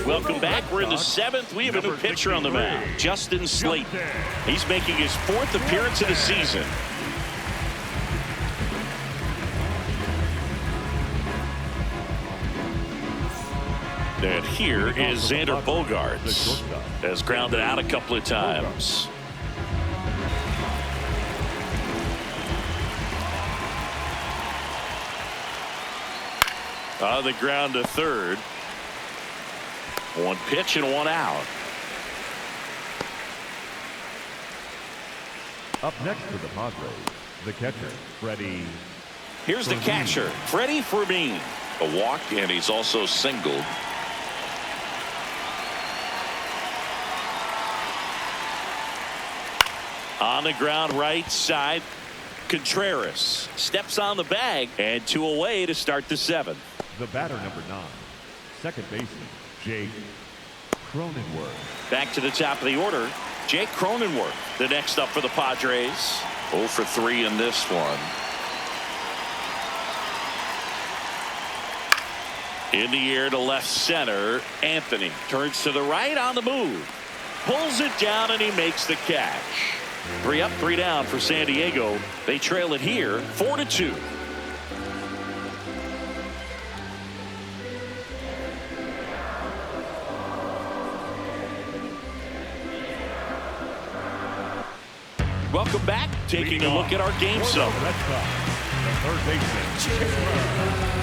Welcome back. We're in the 7th. We have a new pitcher on the mound, Justin Slayton. He's making his 4th appearance of the season. And here is Xander Bogearts. Has grounded out a couple of times. On the ground to third. 1 pitch and 1 out. Up next for the Padres, the catcher, Freddy. Here's the catcher, Freddy Fermin. A walk, and he's also singled. On the ground, right side. Contreras steps on the bag, and 2 away to start the 7th. The batter, number 9, second baseman, Jake Cronenworth. Back to the top of the order, Jake Cronenworth, the next up for the Padres. 0 for 3 in this one. In the air to left center, Anthony turns to the right on the move. Pulls it down, and he makes the catch. 3 up, 3 down for San Diego. They trail it here 4-2. Welcome back. Taking a look at our game sum. Red Sox, the third baseman,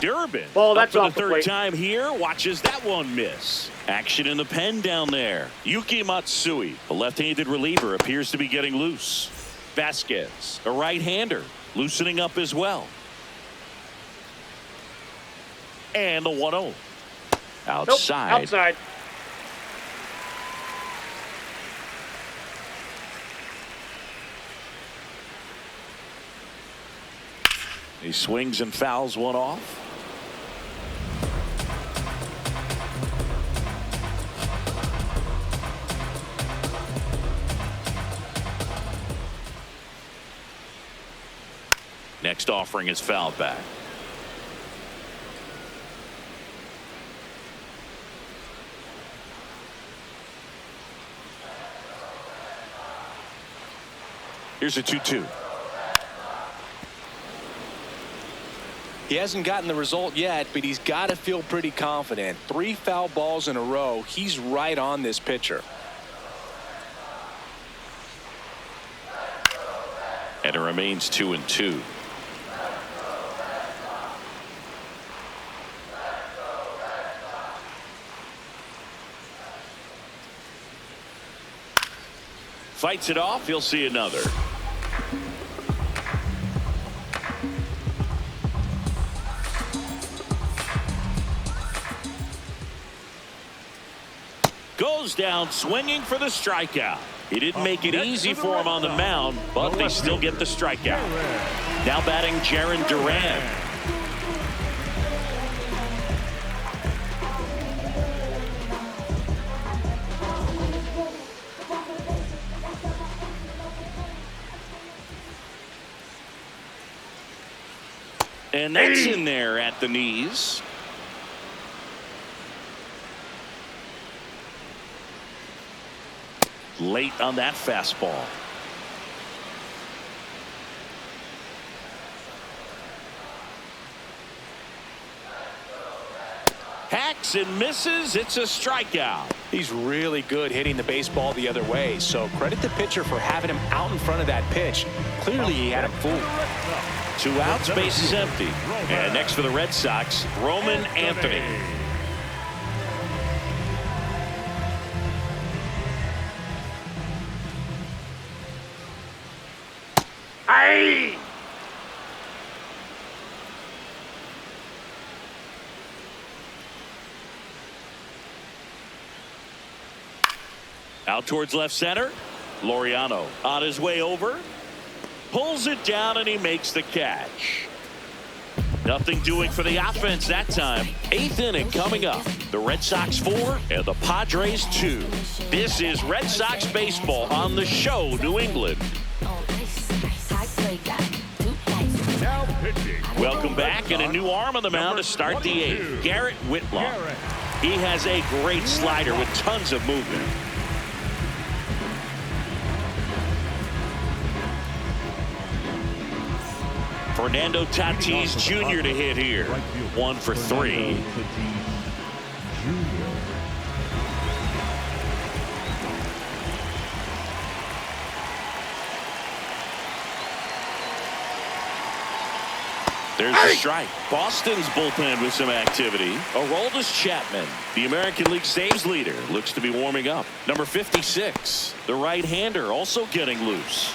Durbin, Ball, that's up off for the the third plate. time here, watches that one miss. Action in the pen down there. Yuki Matsui, a left-handed reliever, appears to be getting loose. Vasquez, a right-hander, loosening up as well. And the 1-0. Outside. Nope, outside. He swings and fouls one off. Next offering is fouled back. Here's a 2-2. He hasn't gotten the result yet, but he's got to feel pretty confident. 3 foul balls in a row. He's right on this pitcher. And it remains 2-2. Fights it off. He'll see another. Goes down swinging for the strikeout. He didn't make it easy for him on the mound, but they still get the strikeout. Now batting Jarren Duran. And that's in there at the knees. Late on that fastball. Hacks and misses. It's a strikeout. He's really good hitting the baseball the other way, so credit the pitcher for having him out in front of that pitch. Clearly he had him fooled. 2 outs, base is empty. And next for the Red Sox, Roman Anthony. Aye! Out towards left center. Laureano on his way over. Pulls it down, and he makes the catch. Nothing doing for the offense that time. 8th inning coming up. The Red Sox 4 and the Padres 2. This is Red Sox baseball on the show, New England. now pitching. Welcome back, and a new arm on the mound to start the 8th. Garrett Whitlock. He has a great slider with tons of movement. Fernando Tatis Jr. to hit here. 1 for 3. Jr. There's a strike. Boston's bullpen with some activity. Aroldis Chapman, the American League saves leader, looks to be warming up. Number 56, the right-hander, also getting loose.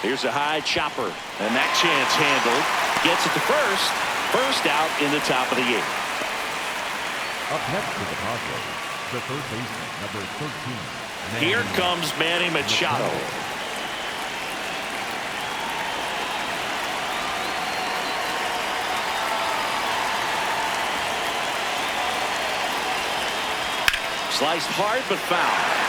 Here's a high chopper, and that chance handled. Gets it to first. First out in the top of the 8th. Up next to the Padres, the first baseman, number 13. Here comes Manny Machado. Sliced hard but foul.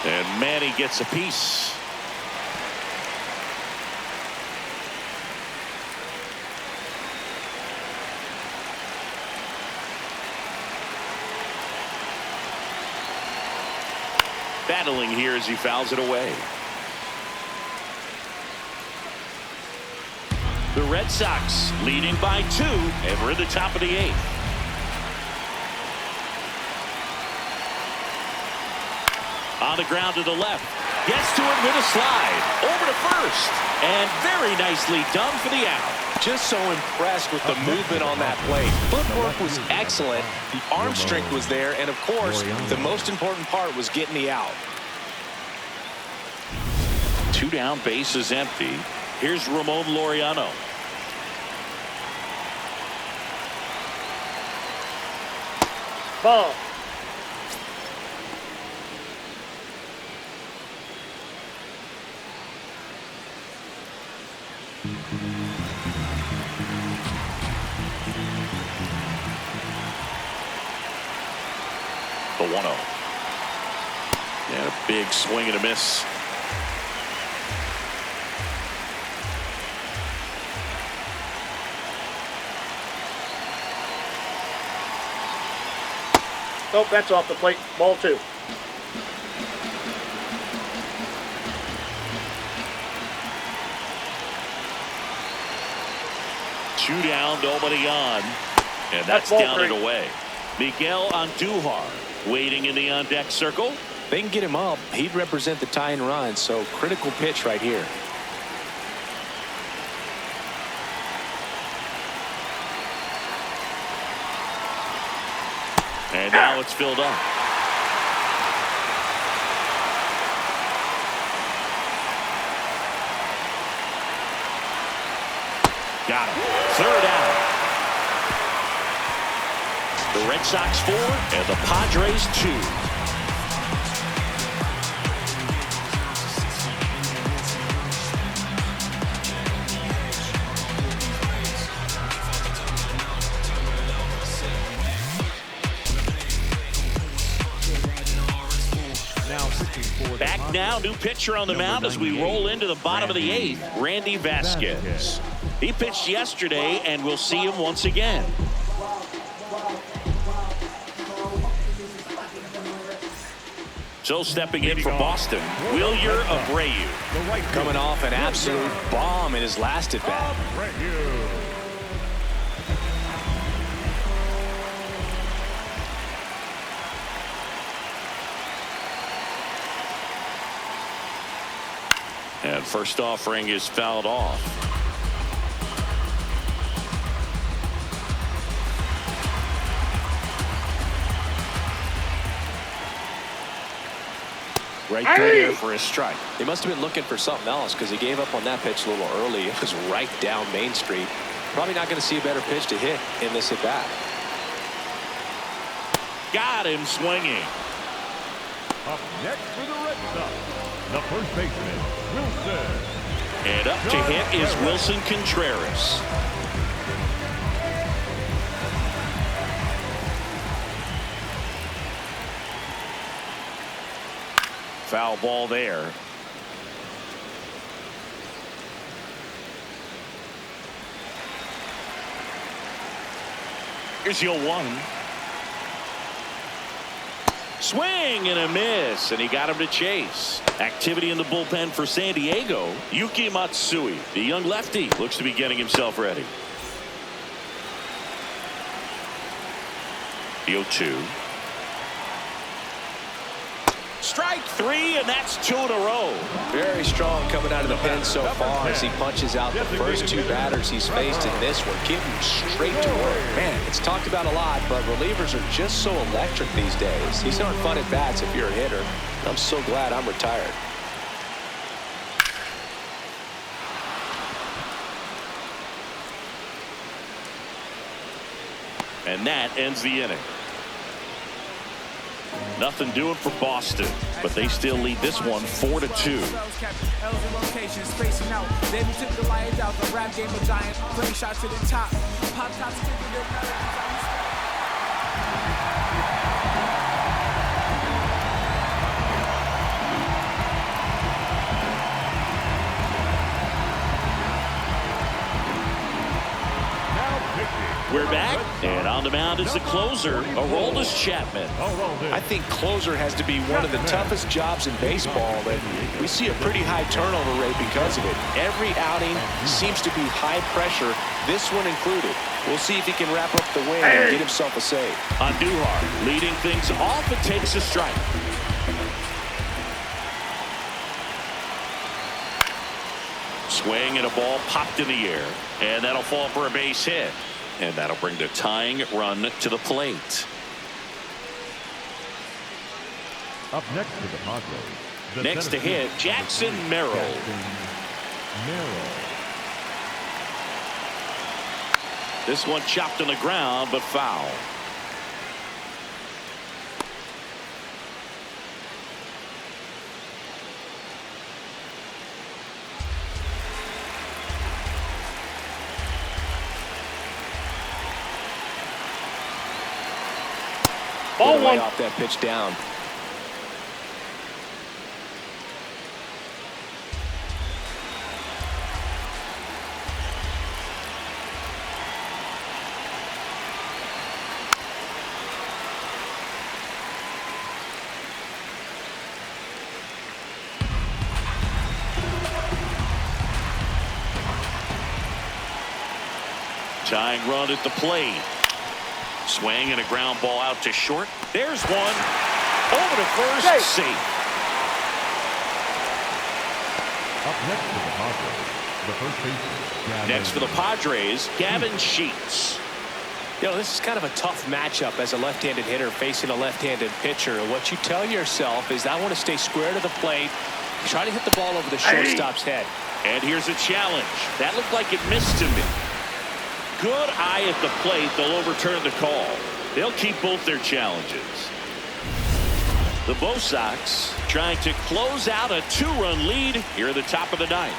And Manny gets a piece. Battling here as he fouls it away. The Red Sox leading by 2, and we're in the top of the 8th. On the ground to the left. Gets to it with a slide. Over to first. And very nicely done for the out. Just so impressed with the movement on that play. Footwork was excellent. The arm strength was there. And, of course, the most important part was getting the out. 2 down, base is empty. Here's Ramon Laureano. Ball. The 1-0. And a big swing and a miss. Oh, that's off the plate. Ball 2. Two down, nobody on. And that's ball down 3. and away. Miguel Andujar waiting in the on-deck circle. They can get him up. He'd represent the tying run, so critical pitch right here. And now it's filled up. Got him. Third out. The Red Sox 4 and the Padres 2. Back now, new pitcher on the mound as we roll into the bottom of the 8th, Randy Vasquez. He pitched yesterday, and we'll see him once again. So stepping in for Boston, Wilyer Abreu. Coming off an absolute bomb in his last at-bat. And first offering is fouled off. Right there for a strike. He must have been looking for something else because he gave up on that pitch a little early. It was right down Main Street. Probably not going to see a better pitch to hit in this at bat. Got him swinging. Up next for the Red Sox, the first baseman, Willson. And up to hit is Willson Contreras. Foul ball there. Here's the 0-1. Swing and a miss, and he got him to chase. Activity in the bullpen for San Diego. Yuki Matsui, the young lefty, looks to be getting himself ready. The 0-2. Strike three, and that's 2 in a row. Very strong coming out of the pen so far as he punches out the first 2 batters he's faced in this one, getting straight to work. Man, it's talked about a lot, but relievers are just so electric these days. These aren't fun at bats if you're a hitter. I'm so glad I'm retired. And that ends the inning. Nothing doing for Boston, but they still lead this one 4-2. We're back, and on the mound is the closer, Aroldis Chapman. I think closer has to be one of the toughest jobs in baseball, and we see a pretty high turnover rate because of it. Every outing seems to be high pressure, this one included. We'll see if he can wrap up the win and get himself a save. Andujar leading things off and takes a strike. Swing and a ball popped in the air, and that'll fall for a base hit. And that'll bring the tying run to the plate. Up next to the Padres. Next to hit, Jackson Merrill. This one chopped on the ground, but foul. Ball one. Off that pitch down. Tying run at the plate. Swing and a ground ball out to short. There's one. Over to first. Safe. Up next to the Padres, the first baseman. Next for the Padres, Gavin Sheets. You know, this is kind of a tough matchup as a left-handed hitter facing a left-handed pitcher. What you tell yourself is, I want to stay square to the plate, try to hit the ball over the shortstop's head. And here's a challenge. That looked like it missed to me. Good eye at the plate. They'll overturn the call. They'll keep both their challenges. The Bo Sox trying to close out a 2-run lead here at the top of the ninth.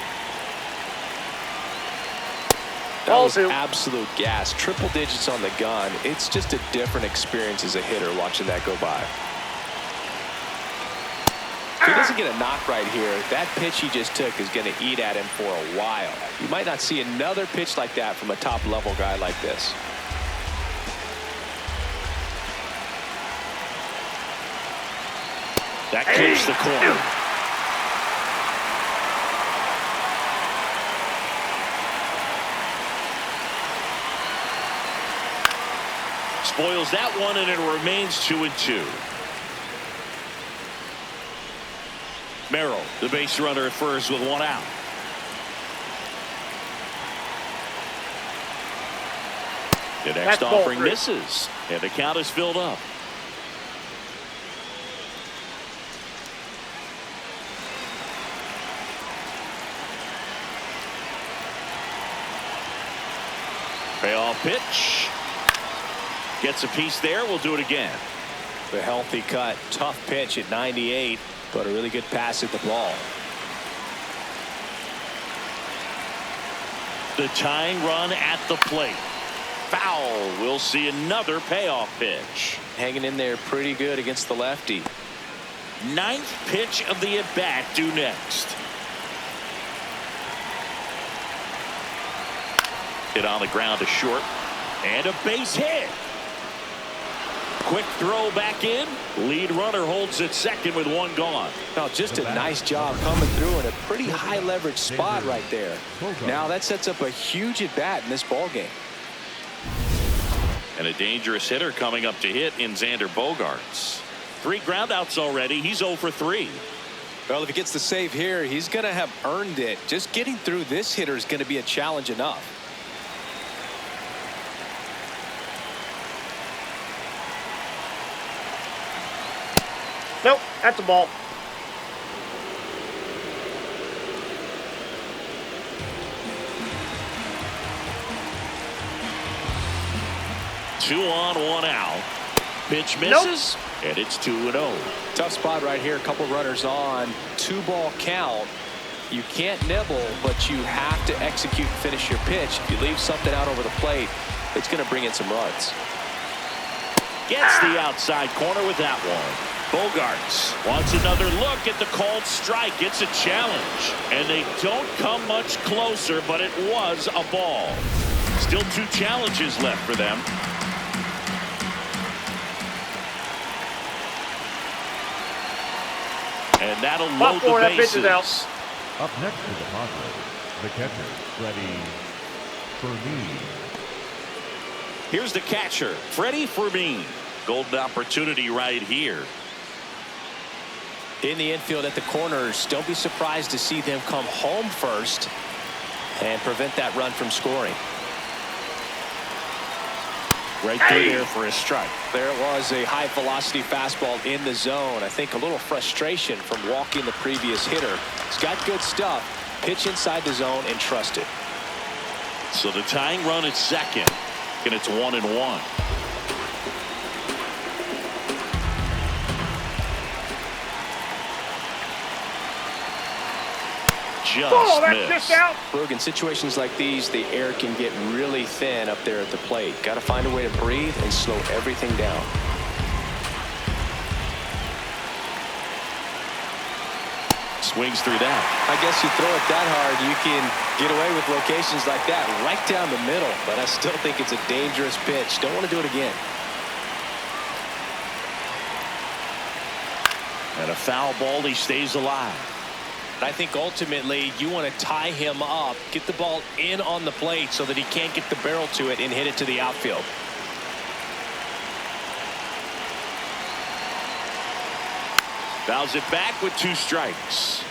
That was absolute gas. Triple digits on the gun. It's just a different experience as a hitter watching that go by. If he doesn't get a knock right here, that pitch he just took is going to eat at him for a while. You might not see another pitch like that from a top-level guy like this. That clips the corner. Spoils that one, and it remains 2-2. Merrill, the base runner at first with one out. The next offering misses, and the count is filled up. Payoff pitch. Gets a piece there. We'll do it again. The healthy cut. Tough pitch at 98, but a really good pass at the ball. The tying run at the plate. Foul. We'll see another payoff pitch. Hanging in there pretty good against the lefty. Ninth pitch of the at-bat due next. Hit on the ground to short. And a base hit. Quick throw back in. Lead runner holds at second with one gone. Now, just a nice job coming through in a pretty high leverage spot right there. Now that sets up a huge at bat in this ball game. And a dangerous hitter coming up to hit in Xander Bogearts. 3 groundouts already. He's 0 for 3. Well, if he gets the save here, he's going to have earned it. Just getting through this hitter is going to be a challenge enough. Nope, that's a ball. Two on, one out. Pitch misses, and it's 2-0. Tough spot right here. A couple runners on. 2-ball count. You can't nibble, but you have to execute and finish your pitch. If you leave something out over the plate, it's going to bring in some runs. Gets the outside corner with that one. Bogearts wants another look at the called strike. It's a challenge, and they don't come much closer, but it was a ball. Still 2 challenges left for them. And that'll load the bases. Up next to the Padres, the catcher, Freddy Fermin. Here's the catcher, Freddy Fermin. Golden opportunity right here. In the infield at the corners, don't be surprised to see them come home first and prevent that run from scoring. Right through there for a strike. There was a high velocity fastball in the zone. I think a little frustration from walking the previous hitter. He's got good stuff. Pitch inside the zone and trust it. So the tying run is second, and it's 1-1. That's just out. Look, in situations like these, the air can get really thin up there at the plate. Got to find a way to breathe and slow everything down. Swings through that. I guess you throw it that hard, you can get away with locations like that right down the middle, but I still think it's a dangerous pitch. Don't want to do it again. And a foul ball, he stays alive. I think ultimately you want to tie him up, get the ball in on the plate so that he can't get the barrel to it and hit it to the outfield. Fouls it back with 2 strikes.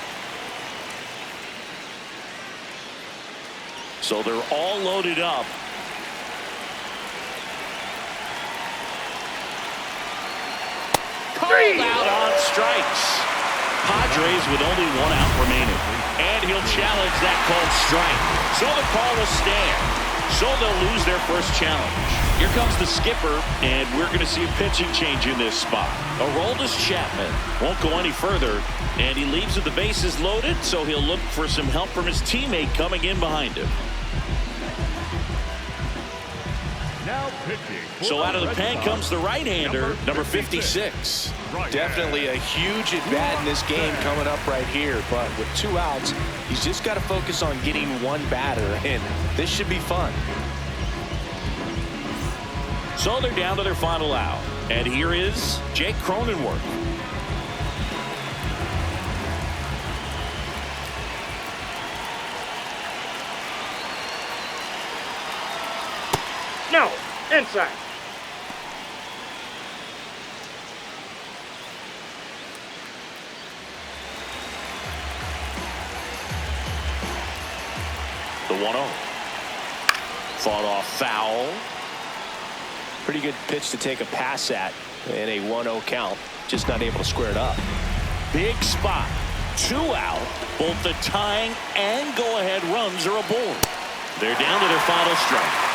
So they're all loaded up. Called out on strikes. Padres with only 1 out remaining. And he'll challenge that called strike. So the call will stand. So they'll lose their first challenge. Here comes the skipper, and we're going to see a pitching change in this spot. Aroldis Chapman won't go any further, and he leaves with the bases loaded, so he'll look for some help from his teammate coming in behind him. Now pitching. So out of the pen comes the right-hander, number 56. Definitely a huge at-bat in this game coming up right here, but with 2 outs, he's just got to focus on getting 1 batter, and this should be fun. So they're down to their final out, and here is Jake Cronenworth. No, inside. The 1-0. Fought off foul. Pretty good pitch to take a pass at in a 1-0 count. Just not able to square it up. Big spot. 2 out. Both the tying and go-ahead runs are aboard. They're down to their final strike.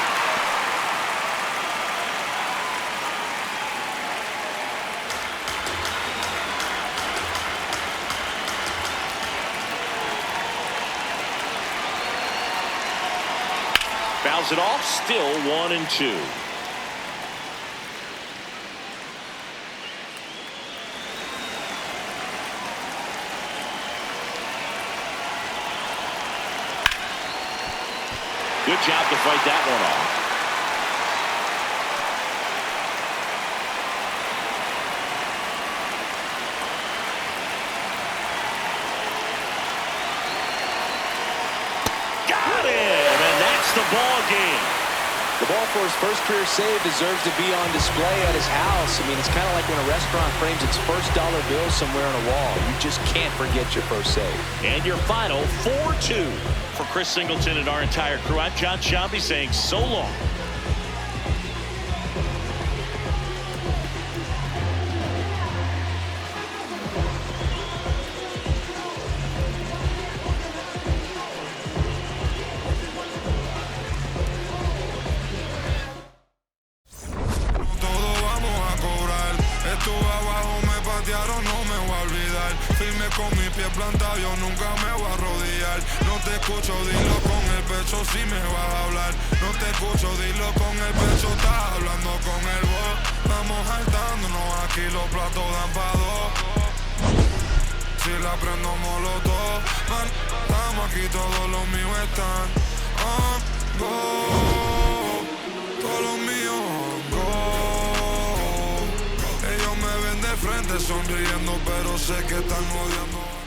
Fouls it off, still 1-2. Good job to fight that one off. the ball game. The ball for his first career save deserves to be on display at his house. I mean, it's kind of like when a restaurant frames its first dollar bill somewhere on a wall. You just can't forget your first save. And your final 4-2 for Chris Singleton and our entire crew. I'm John Sciambi saying so long. Con mi pie plantado, yo nunca me voy a arrodillar. No te escucho, dilo con el pecho si me vas a hablar. No te escucho, dilo con el pecho, estás hablando con el voz. Vamos saltándonos aquí, los platos dan pa' dos. Si la prendo molotov, man, estamos aquí, todos los míos están on go. Todos los míos on go. Ellos me ven de frente sonriendo, pero sé que están odiando.